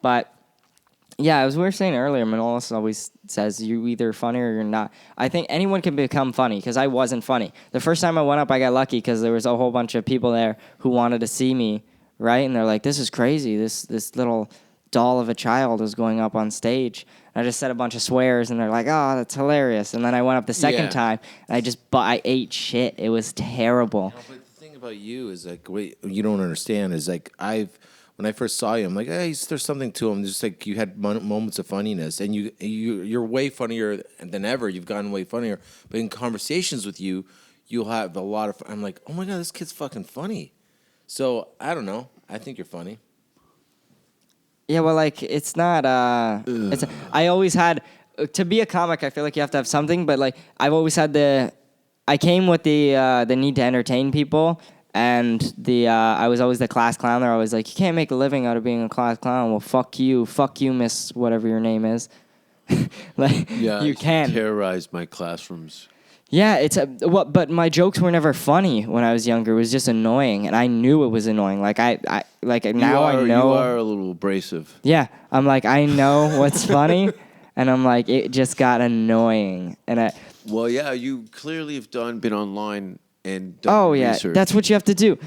But. Yeah, as we were saying earlier, Manolis always says you're either funny or you're not. I think anyone can become funny because I wasn't funny. The first time I went up, I got lucky because there was a whole bunch of people there who wanted to see me, right? And they're like, this is crazy. This little doll of a child is going up on stage. And I just said a bunch of swears, and they're like, oh, that's hilarious. And then I went up the second time, and I ate shit. It was terrible. about you is like, wait, you don't understand is like when I first saw you, I'm like, hey, there's something to him. Just like you had moments of funniness, and you're way funnier than ever. You've gotten way funnier. But in conversations with you, you'll have a lot of. I'm like, oh my god, this kid's fucking funny. So I don't know. I think you're funny. Yeah, well, like it's not. I always had to be a comic. I feel like you have to have something, but like I've always had I came with the need to entertain people. And I was always the class clown. They're always like, you can't make a living out of being a class clown. Well, fuck you, Miss whatever your name is. Like, Yeah, you can terrorize my classrooms. Yeah, but my jokes were never funny when I was younger. It was just annoying, and I knew it was annoying. Like I know. You are a little abrasive. Yeah, I'm like I know what's funny, and I'm like it just got annoying, and Well, yeah, you clearly have been online. And done research. That's what you have to do.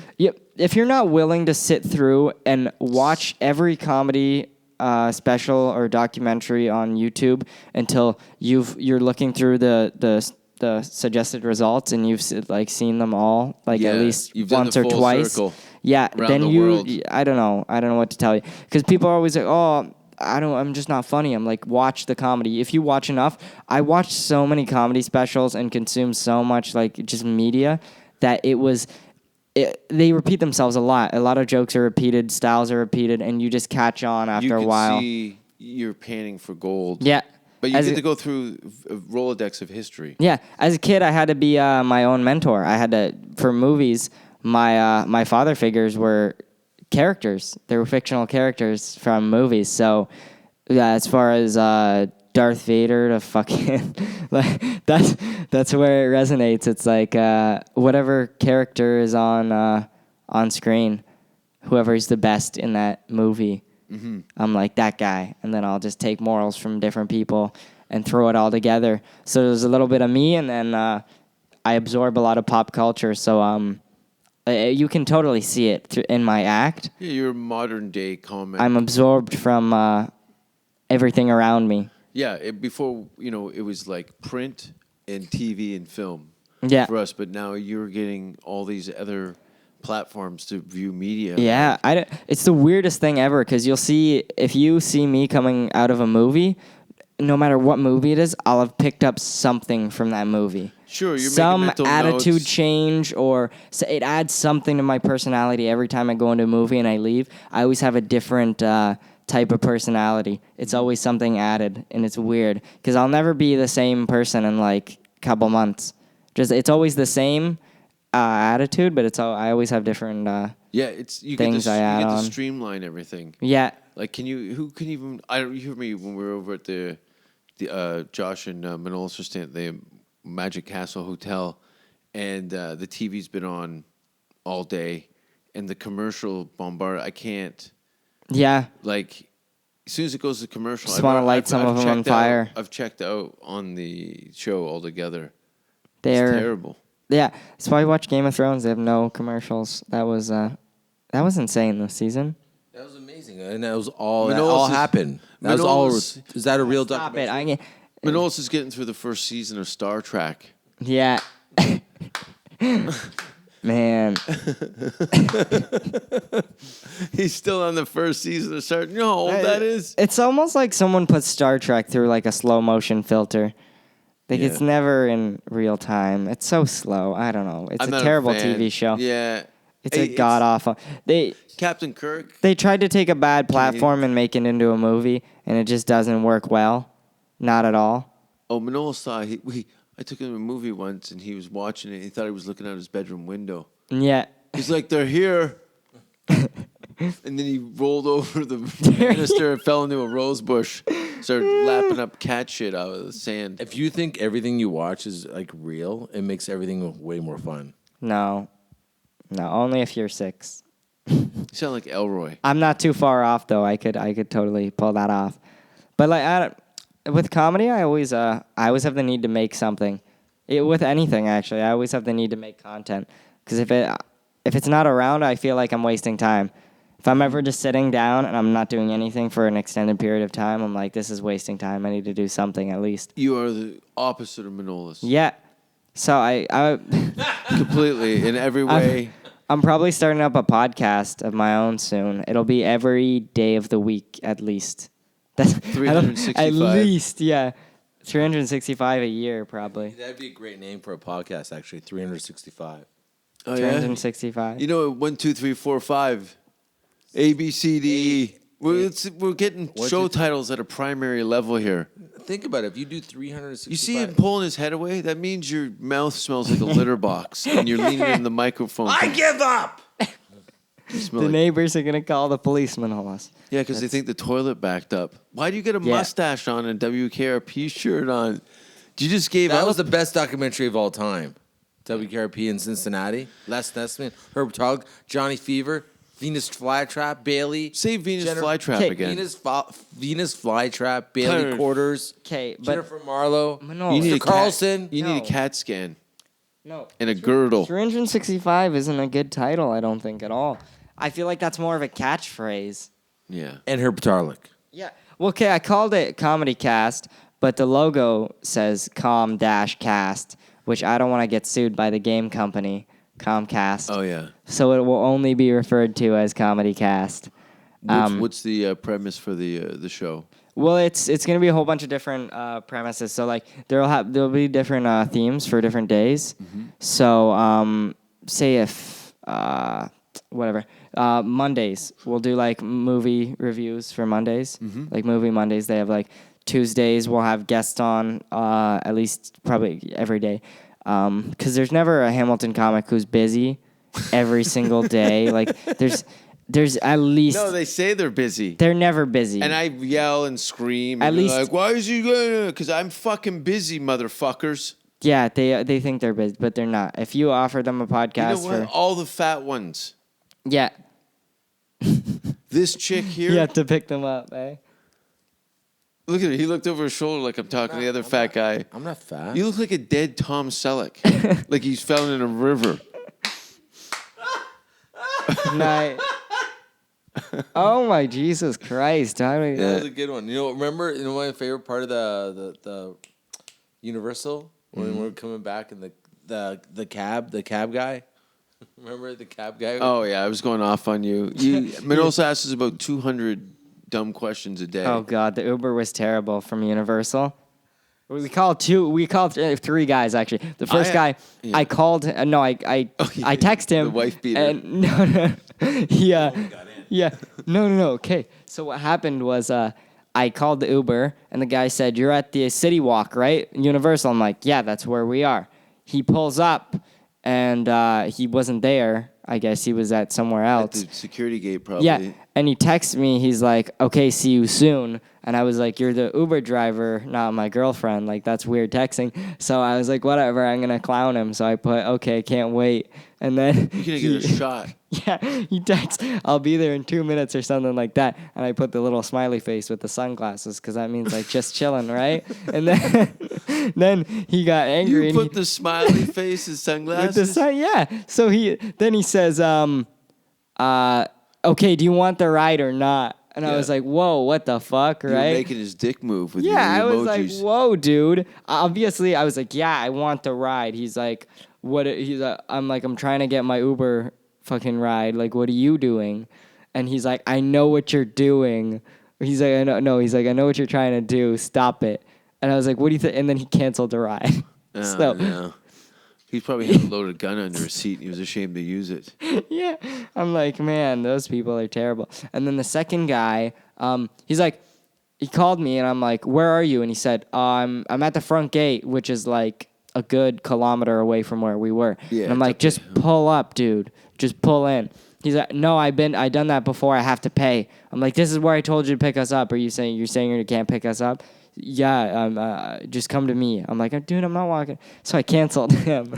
If you're not willing to sit through and watch every comedy special or documentary on YouTube until you're looking through the suggested results and you've seen them all at least once or twice. Then I don't know what to tell you because people are always like, oh. I'm just not funny. I'm like, watch the comedy. If you watch enough, I watched so many comedy specials and consumed so much just media that they repeat themselves a lot. A lot of jokes are repeated, styles are repeated, and you just catch on after a while. You can see you're panning for gold. Yeah. But you get to go through a Rolodex of history. Yeah. As a kid, I had to be my own mentor. I had to, for movies, my father figures were characters. They were fictional characters from movies. So as far as Darth Vader to fucking that's where it resonates. It's like whatever character is on screen, whoever's the best in that movie. Mm-hmm. I'm like that guy, and then I'll just take morals from different people and throw it all together. So there's a little bit of me, and then I absorb a lot of pop culture. So you can totally see it in my act. Yeah, you're a modern day comic. I'm absorbed from everything around me. Yeah, before, it was like print and TV and film for us, but now you're getting all these other platforms to view media. Yeah, it's the weirdest thing ever because if you see me coming out of a movie, no matter what movie it is, I'll have picked up something from that movie. Sure, you're some making mental attitude notes. Change, or it adds something to my personality every time I go into a movie and I leave. I always have a different type of personality. It's always something added, and it's weird because I'll never be the same person in like a couple months. It's always the same attitude, but I always have different things I add on. You get to streamline everything. Yeah. Like, who can even? You heard me when we were over at the Josh and Manolis stand the Magic Castle Hotel, and the TV's been on all day, and the commercial bombard. I can't. Yeah. Like, as soon as it goes to commercial, just want to light some of them on fire. I've checked out on the show altogether. They're it's terrible. Yeah, that's why I watch Game of Thrones. They have no commercials. That was insane this season. That was amazing, and that was all. That all happened. That was all. Is that a real documentary? Manolis is getting through the first season of Star Trek. Yeah. Man. He's still on the first season of Star Trek. You know how old that is? It's almost like someone put Star Trek through like a slow motion filter. Like it's never in real time. It's so slow. I don't know. It's a terrible TV show. Yeah. It's god awful. Captain Kirk. They tried to take a bad platform and make it into a movie, and it just doesn't work well. Not at all. Oh, Manolis thought I took him to a movie once, and he was watching it. He thought he was looking out his bedroom window. Yeah. He's like, they're here. And then he rolled over the banister and fell into a rose bush. Started lapping up cat shit out of the sand. If you think everything you watch is like real, it makes everything way more fun. No, only if you're 6. You sound like Elroy. I'm not too far off though. I could totally pull that off. But like with comedy, I always have the need to make something. With anything actually, I always have the need to make content because if it's not around, I feel like I'm wasting time. If I'm ever just sitting down and I'm not doing anything for an extended period of time, I'm like, this is wasting time. I need to do something at least. You are the opposite of Manolis. Yeah. So I completely in every way. I'm probably starting up a podcast of my own soon. It'll be every day of the week at least. That's 365. At least, yeah. 365 a year, probably. That'd be a great name for a podcast, actually. 365. Oh, 365. You know, 1, 2, 3, 4, 5. A, B, C, D, E. We're getting show titles at a primary level here. Think about it. If you do 365... You see him pulling his head away? That means your mouth smells like a litter box, and you're leaning in the microphone. I give up! The neighbors are going to call the policeman on us. Yeah, because they think the toilet backed up. Why do you get a mustache on and a WKRP shirt on? You just gave up? That was the best documentary of all time. WKRP in Cincinnati. Les Nessman, Herb Tug, Johnny Fever, Venus Flytrap, Bailey. Say Venus Flytrap again. Venus Flytrap, Bailey Quarters. Okay, but Jennifer Marlowe. You need Mr. Carlson. You need a CAT scan. No. And a girdle. 365 isn't a good title, I don't think, at all. I feel like that's more of a catchphrase. Yeah. And Herb Tarlick. Yeah. Well, okay, I called it Comedy Cast, but the logo says Com-Cast, which I don't want to get sued by the game company, Comcast. Oh, yeah. So it will only be referred to as Comedy Cast. What's the premise for the show? Well, it's going to be a whole bunch of different premises. So like there'll be different themes for different days. Mm-hmm. So say if Mondays we'll do like movie reviews for Mondays. Mm-hmm. Like movie Mondays, they have like Tuesdays we'll have guests on at least probably every day. Because there's never a Hamilton comic who's busy every single day. Like there's at least... No, they say they're busy. They're never busy. And I yell and scream. At And least... like, why is he going? Because I'm fucking busy, motherfuckers. Yeah, they think they're busy, but they're not. If you offer them a podcast you know what? All the fat ones. Yeah. This chick here. You have to pick them up, eh? Look at it. He looked over his shoulder like I'm talking to the other fat guy. I'm not fat. You look like a dead Tom Selleck. Like he's found in a river. Nice. Oh my Jesus Christ! That was a good one. Remember my favorite part of the Universal when we're coming back and the cab guy. Remember the cab guy? Oh yeah, I was going off on you. Manolis asks us about 200 dumb questions a day. Oh God, the Uber was terrible from Universal. We called three guys actually. The first guy, I called. I texted him. The wife beater. And no. Okay, so what happened was I called the Uber and the guy said, "You're at the City Walk, right? Universal." I'm like, "Yeah, that's where we are." He pulls up and he wasn't there. I guess he was at somewhere else. At the security gate, probably. Yeah, and he texts me. He's like, "Okay, see you soon." And I was like, "You're the Uber driver, not my girlfriend. Like, that's weird texting." So I was like, "Whatever, I'm going to clown him." So I put, "Okay, can't wait." And then... You're going to get a shot. Yeah, he texts, "I'll be there in 2 minutes," or something like that. And I put the little smiley face with the sunglasses because that means, like, just chilling, right? And then he got angry. You put the smiley face and sunglasses? Yeah. So he says, "Okay, do you want the ride or not?" And I was like, "Whoa, what the fuck," right? You were making his dick move with your I emojis. was like, "Whoa, dude." Obviously, I was like, "Yeah, I want the ride." He's like, "What?" I'm like, "I'm trying to get my Uber fucking ride. Like, what are you doing?" And he's like, "I know what you're doing." He's like, "I know." No, he's like, "I know what you're trying to do. Stop it." And I was like, "What do you think?" And then he canceled the ride. Oh, no. He probably had a loaded gun under his seat and he was ashamed to use it. Yeah. I'm like, man, those people are terrible. And then the second guy, he's like, he called me and I'm like, "Where are you?" And he said, I'm at the front gate, which is like a good kilometer away from where we were. Yeah, and I'm like, "Just pull up, dude. Just pull in." He's like, "No, I done that before. I have to pay." I'm like, "This is where I told you to pick us up. Are you saying you can't pick us up?" "Yeah, just come to me." I'm like, "Dude, I'm not walking." So I canceled him.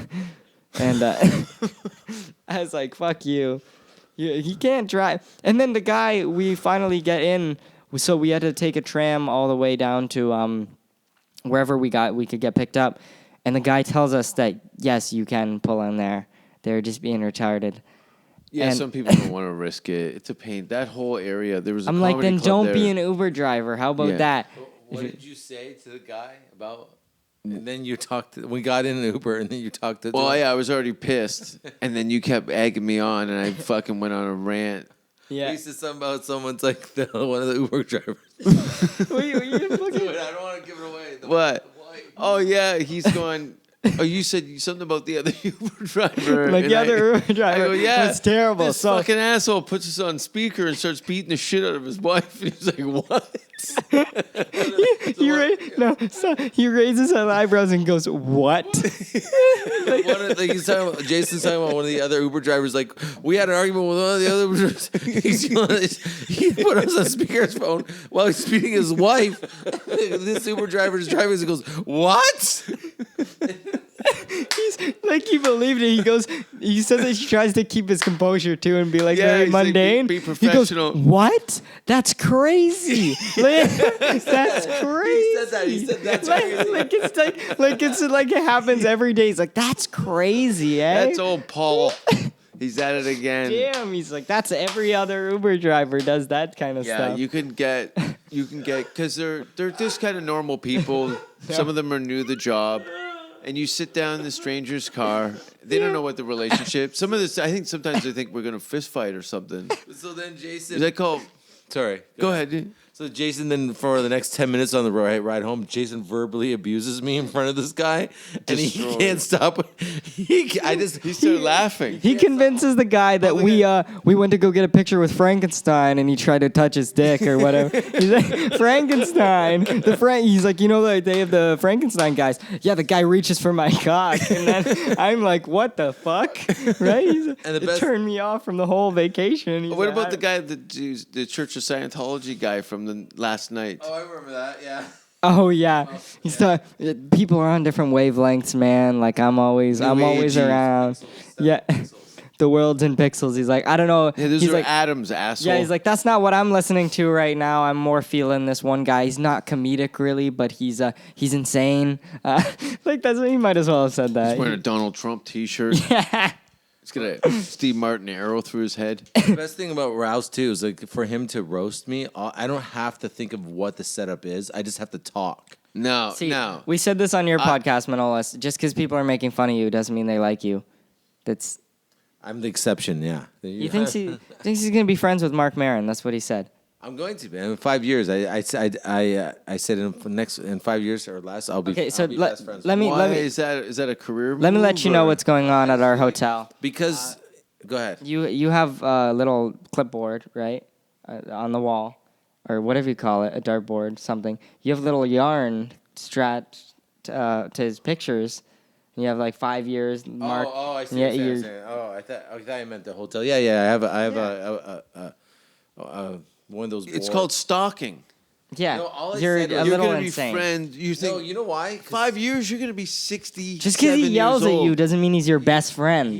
And I was like, "Fuck you. He can't drive." And then the guy, we finally get in. So we had to take a tram all the way down to wherever we could get picked up. And the guy tells us that, yes, you can pull in there. They're just being retarded. Yeah, and some people don't want to risk it. It's a pain. That whole area, there was a I'm like, comedy then club don't there. be an Uber driver. How about that? What did you say to the guy about And then you talked. We got in an Uber, and then you talked to. Well, yeah, I was already pissed, and then you kept egging me on, and I fucking went on a rant. Yeah. He said something about someone's like one of the Uber drivers. Wait, Dude, I don't want to give it away. What? Oh yeah, he's going. Oh, you said something about the other Uber driver. Like and the other Uber driver. I go, yeah, It's terrible. This So fucking asshole puts us on speaker and starts beating the shit out of his wife. And he's like, what? he raises his eyebrows and goes, "What?" He's talking about, Jason's talking about one of the other Uber drivers. Like, we had an argument with one of the other Uber drivers. He put us on speakerphone while he's beating his wife. This Uber driver is driving and goes, "What?" He's like, he believed it. He says that he tries to keep his composure too and be like very he's like, mundane. be professional. He goes, "What? That's crazy." That's crazy. He said that's crazy. Like it happens every day. He's like, "That's crazy, eh?" That's old Paul. He's at it again. Damn, he's like, that's every other Uber driver does that kind of Yeah, stuff. you can get, because they're just kind of normal people. Some of them are new to the job. And you sit down in the stranger's car. They don't know what the relationship. Some of this, I think sometimes they think we're going to fist fight or something. So then Jason. Is that called? Sorry. Go ahead, dude. So Jason then for the next 10 minutes on the ride home, Jason verbally abuses me in front of this guy, and he can't stop. He started laughing. He convinces the guy that we went to go get a picture with Frankenstein, and he tried to touch his dick or whatever. He's like, Frankenstein, he's like, they have the Frankenstein guys. Yeah, the guy reaches for my cock, and then I'm like, what the fuck, right? It turned me off from the whole vacation. What about the guy, the Church of Scientology guy from the last night? Oh, I remember that. Yeah. Oh yeah, he's people are on different wavelengths, man. Like I'm always around. Yeah, the world's in pixels. He's like, I don't know. Yeah, those he's are like, atoms, asshole. Yeah, he's like, that's not what I'm listening to right now. I'm more feeling this one guy. He's not comedic really, but he's insane. Like he might as well have said that. He's wearing a Donald Trump T-shirt. Yeah. He's got a Steve Martin arrow through his head. The best thing about Rouse too is like for him to roast me, I don't have to think of what the setup is. I just have to talk. No. We said this on your podcast, Manolis. Just because people are making fun of you doesn't mean they like you. I'm the exception. Yeah. He thinks he's gonna be friends with Mark Maron. That's what he said. I'm going to, man. In 5 years, I said in 5 years or less, I'll be. Okay, so best friends. let me. Is that a career? Let me let you know or? what's going on at our hotel. Because, go ahead. You have a little clipboard, right, on the wall, or whatever you call it, a dartboard, something. You have a little yarn strapped to his pictures. And you have like 5 years mark. Oh, I see. Yeah, what you're saying. Oh, I thought you meant the hotel. Yeah. I have one of those. It's called stalking. Yeah, No, all I you're said a was- You're little gonna be insane. friends. You think? No, you know why? 5 years, you're gonna be 60. Just because he yells at you doesn't mean he's your best friend. He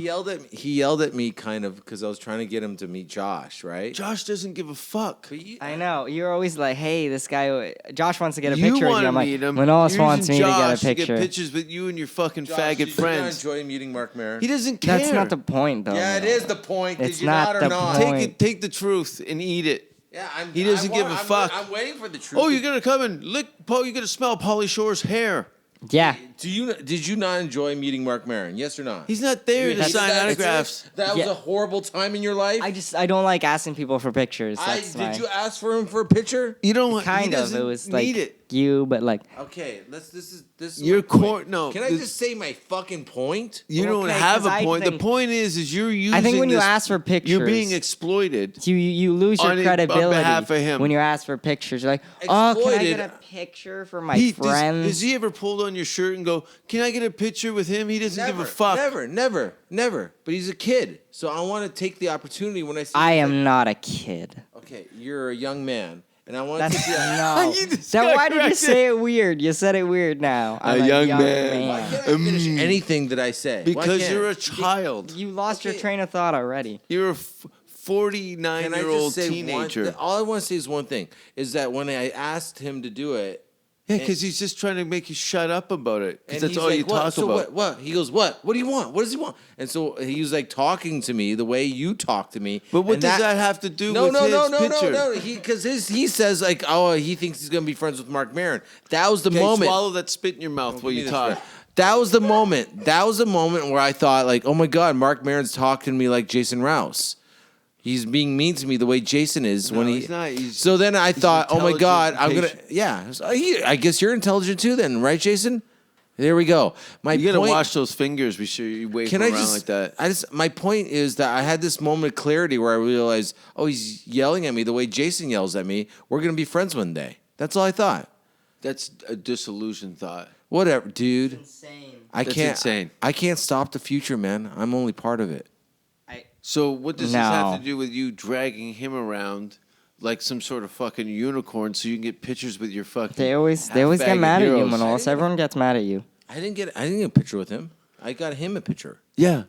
yelled at me kind of because I was trying to get him to meet Josh, right? Josh doesn't give a fuck. I know. You're always like, hey, this guy, Josh wants to get a You picture with want you. to I'm like, meet him. Manolis You're wants me using to get a Josh picture. get pictures with you and your fucking Josh, faggot did you friends. not enjoy meeting Mark Maron? He doesn't care. That's not the point, though. Yeah, it is the point. It's Did you not not or the not? point. Take the truth and eat it. Yeah, He doesn't give a fuck. I'm waiting for the truth. Oh, you're gonna come and lick Paul. You're gonna smell Pauly Shore's hair. Yeah. Did you not enjoy meeting Mark Maron? Yes or not? He's not there to That's- sign that's- autographs. That was Yeah. a horrible time in your life. I don't like asking people for pictures. Did you ask for him for a picture? You don't. Kind he of. doesn't It was need like it. you, but like Okay, this is You're my point. no. Can I just say my fucking point? You don't Okay, have 'cause a I point. The think- point is you're using. I think when you this- ask for pictures, you're being exploited. you lose your on credibility behalf of him. when you ask for pictures. You're like, oh, can I Exploited. get a picture for my friends? Does he ever pulled on your shirt and go, "Can I get a picture with him?" He doesn't give a fuck. Never. But he's a kid, so I want to take the opportunity when I see. I him. am not a kid. Okay, you're a young man, and I want to That's take the. no. You just Then got why did you corrected. say it weird? You said it weird now. I'm A young man. Why can't I finish anything that I say? Why Because can't? you're a child. You lost your Okay. train of thought already. You're a Can I 49-year-old just say teenager. all I want to say is one thing: is that when I asked him to do it, Yeah, because he's just trying to make you shut up about it. Because that's he's all like, you "What? talk So about. What? He goes, what? What do you want? What does he want? And so he was like talking to me the way you talk to me. But what and does that have to do with his picture? No. Because he says like, oh, he thinks he's gonna be friends with Mark Maron. That was the Okay, moment. swallow that spit in your mouth while you talk. That was the moment. That was the moment where I thought like, oh my God, Mark Maron's talking to me like Jason Rouse. He's being mean to me the way Jason is when he. He's not. So then I thought, oh my God, I'm gonna. patient. Yeah, so I guess you're intelligent too, then, right, Jason? There we go. You gotta wash those fingers. Be sure you wave them around like that. My point is that I had this moment of clarity where I realized, oh, he's yelling at me the way Jason yells at me. We're gonna be friends one day. That's all I thought. That's a disillusioned thought. Whatever, dude. Insane. That's insane. I can't stop the future, man. I'm only part of it. So what does this have to do with you dragging him around like some sort of fucking unicorn so you can get pictures with your fucking? They always get half-bag mad at you, heroes? Manolis. Everyone gets mad at you. I didn't get a picture with him. I got him a picture. Yeah,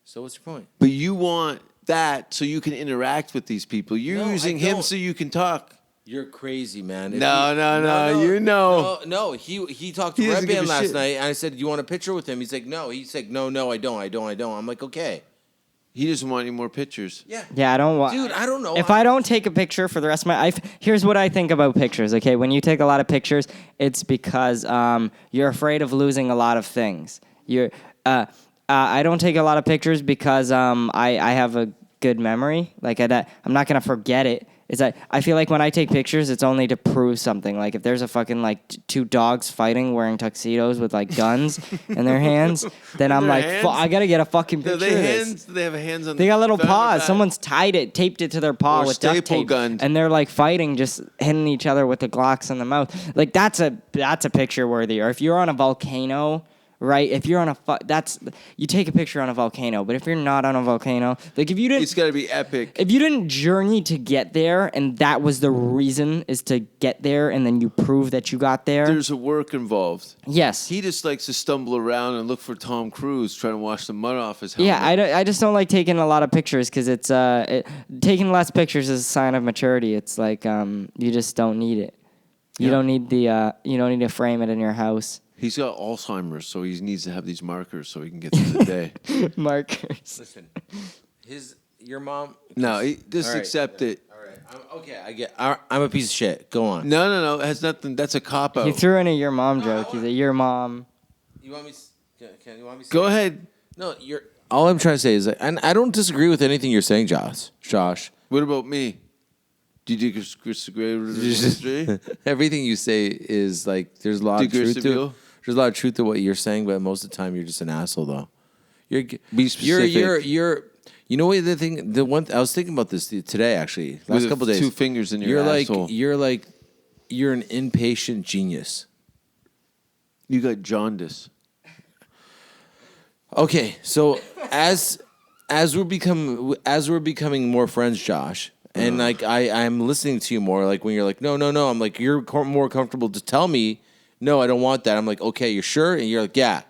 So what's your point? but you want that so you can interact with these people. You're No, I using him don't. so you can talk. You're crazy, man. No, you know. No, he talked to He Red doesn't give Band a last shit. night, and I said, "You want a picture with him?" He's like, "No." He's like, "No, I don't." I'm like, "Okay." He doesn't want any more pictures. Yeah. Yeah, I don't want. Dude, I don't know. If I don't take a picture for the rest of my life, here's what I think about pictures. Okay, when you take a lot of pictures, it's because you're afraid of losing a lot of things. I don't take a lot of pictures because I have a good memory. Like I'm not gonna forget it. Is that I feel like when I take pictures, it's only to prove something. Like if there's a fucking like two dogs fighting wearing tuxedos with like guns in their hands, then I'm like, hands? I gotta get a fucking picture. Do of they this. hands? Do they have hands on? They got little front of their paws. back? Someone's taped it to their paw Or with duct staple tape, gunned. and they're like fighting, just hitting each other with the Glocks in the mouth. Like that's a picture worthy. Or if you're on a volcano, right? If you're on you take a picture on a volcano. But if you're not on a volcano, like if you didn't, It's got to be epic. if you didn't journey to get there, and that was the reason is to get there, and then you prove that you got there. There's a work involved. Yes. He just likes to stumble around and look for Tom Cruise trying to wash the mud off his helmet. Yeah, I just don't like taking a lot of pictures because it's taking less pictures is a sign of maturity. It's like you just don't need it. You don't need you don't need to frame it in your house. He's got Alzheimer's, so he needs to have these markers so he can get through the day. Markers. Listen, your mom. No, just All right. accept it. All right, I'm a piece of shit. Go on. No, it has nothing. That's a cop out. He threw in a your mom joke. He's a your mom. You want me? Can you want me? Go ahead. No, you're. All I'm trying to say is, that, and I don't disagree with anything you're saying, Josh. What about me? Did you disagree? Everything you say is like there's a lot of truth to it. Disagree? There's a lot of truth to what you're saying, but most of the time you're just an asshole, though. Be specific. You know what the one I was thinking about this today actually. Last With couple days. 2 fingers in your asshole. You're an impatient genius. You got jaundice. Okay, so as we're becoming more friends, Josh, and like I'm listening to you more. Like when you're like, no, I'm like you're more comfortable to tell me, no, I don't want that. I'm like, okay, you're sure, and you're like, yeah.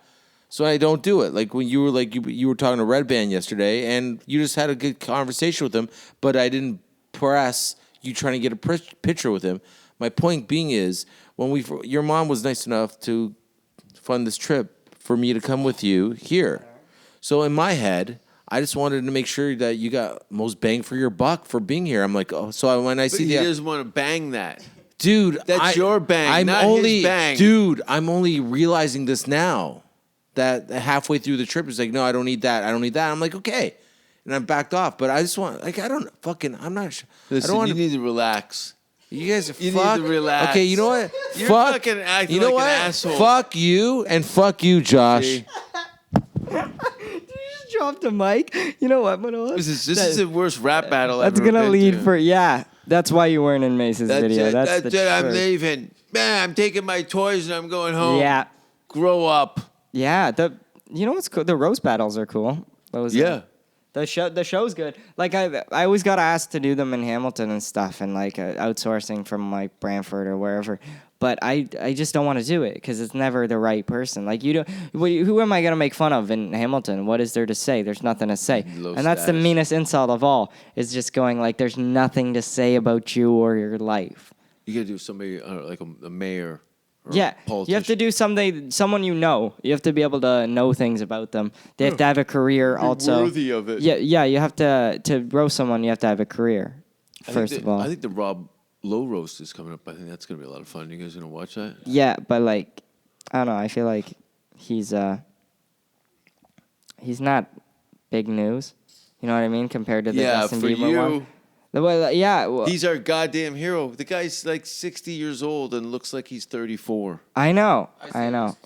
So I don't do it. Like when you were like you were talking to Red Band yesterday, and you just had a good conversation with him, but I didn't press you trying to get a picture with him. My point being is when your mom was nice enough to fund this trip for me to come with you here. So in my head, I just wanted to make sure that you got most bang for your buck for being here. I'm like, oh, so when I But see he the doesn't want to bang that. dude, That's your bang, not his bang. Dude, I'm only realizing this now. That halfway through the trip, it's like, no, I don't need that. I'm like, okay, and I'm backed off. But I just want, like, I'm not sure. Listen, I don't want you need to relax. You guys are You fuck. need to relax. Okay, you know what? You're fuck. fucking acting You know like what? an asshole. Fuck you and fuck you, Josh. See? Just dropped a mic. You know what, Manolis? This is the worst rap battle I've That's ever gonna been lead to. for That's why you weren't in Mace's That's video. it. That's That's the it. I'm truth. leaving. Man, I'm taking my toys and I'm going home. Yeah, Grow up. yeah. You know what's cool? The roast battles are cool. Those Yeah. The show's good. Like I always got asked to do them in Hamilton and stuff, and like outsourcing from like Brantford or wherever. But I just don't want to do it because it's never the right person. Like you don't. Who am I gonna make fun of in Hamilton? What is there to say? There's nothing to say, Low and that's the status. meanest insult of all. Is just going like there's nothing to say about you or your life. You got to do somebody like a mayor. or Yeah, you have politician. to do someone you know. You have to be able to know things about them. They have to have a career also. worthy of it. Yeah, you have to roast someone, you have to have a career, first of all. I think the Rob Lowe roast is coming up. I think that's going to be a lot of fun. You guys going to watch that? Yeah, but like, I don't know, I feel like he's not big news. You know what I mean? Compared to the Justin for Bieber you. one. Well, He's our goddamn hero. The guy's like 60 years old and looks like he's 34. I know.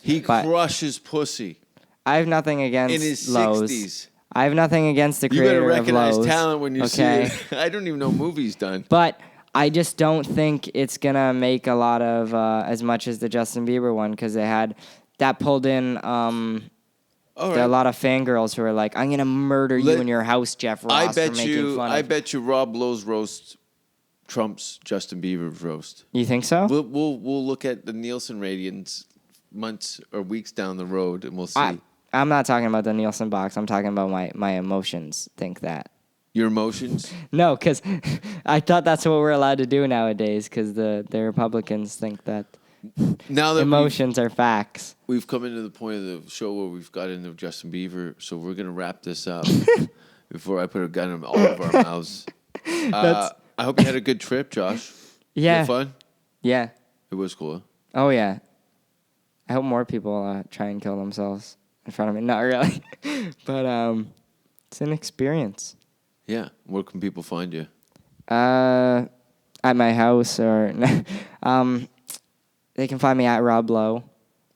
He But crushes pussy I have nothing against in his Lowe's. 60s. I have nothing against the You creator better recognize of Lowe's. talent when you okay? see it. I don't even know movies done. But I just don't think it's gonna make a lot of as much as the Justin Bieber one because they had that pulled in. All There are a right. lot of fangirls who are like, "I'm gonna murder you in your house, Jeff Ross." I for bet making you. fun I of. bet you. Rob Lowe's roast trumps Justin Bieber's roast. You think so? We'll look at the Nielsen ratings months or weeks down the road, and we'll see. I'm not talking about the Nielsen box. I'm talking about my emotions. Think that. Your emotions. No, because I thought that's what we're allowed to do nowadays. Because the Republicans think that Now that emotions are facts. we've come into the point of the show where we've got into Justin Bieber, so we're gonna wrap this up before I put a gun in all of our mouths. I hope you had a good trip, Josh. Yeah. You had fun? Yeah. It was cool. Oh yeah. I hope more people try and kill themselves in front of me. Not really, but it's an experience. Yeah. Where can people find you? At my house or they can find me at Rob Lowe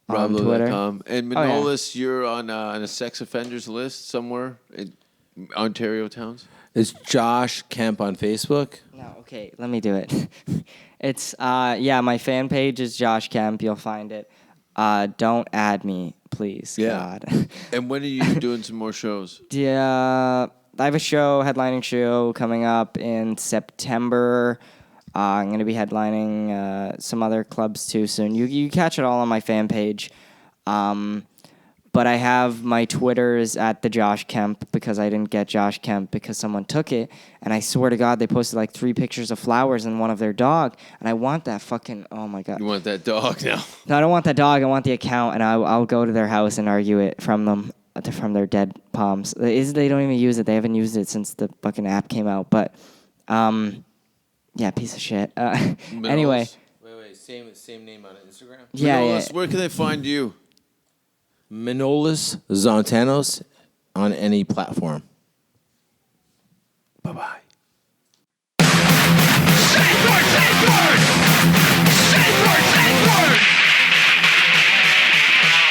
on Twitter. RobLowe.com. And Oh, yeah. Manolis, you're on a sex offenders list somewhere in Ontario towns? Is Josh Kemp on Facebook? No, okay, let me do it. It's my fan page is Josh Kemp. You'll find it. Don't add me, please. Yeah. God. And when are you doing some more shows? Yeah, I have a headlining show coming up in September. I'm going to be headlining some other clubs too soon. You catch it all on my fan page. But I have my Twitters at the Josh Kemp because I didn't get Josh Kemp because someone took it. And I swear to God, they posted like 3 pictures of flowers and one of their dog. And I want that fucking, oh my God. You want that dog now? No, I don't want that dog. I want the account. And I'll go to their house and argue it from them, from their dead palms. They don't even use it. They haven't used it since the fucking app came out. But, yeah, piece of shit. Anyway. Wait. Same name on Instagram? Yeah, Manolis, where can they find you? Manolis Zontanos on any platform. Bye-bye.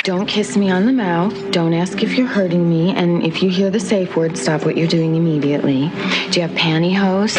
Don't kiss me on the mouth. Don't ask if you're hurting me. And if you hear the safe word, stop what you're doing immediately. Do you have pantyhose?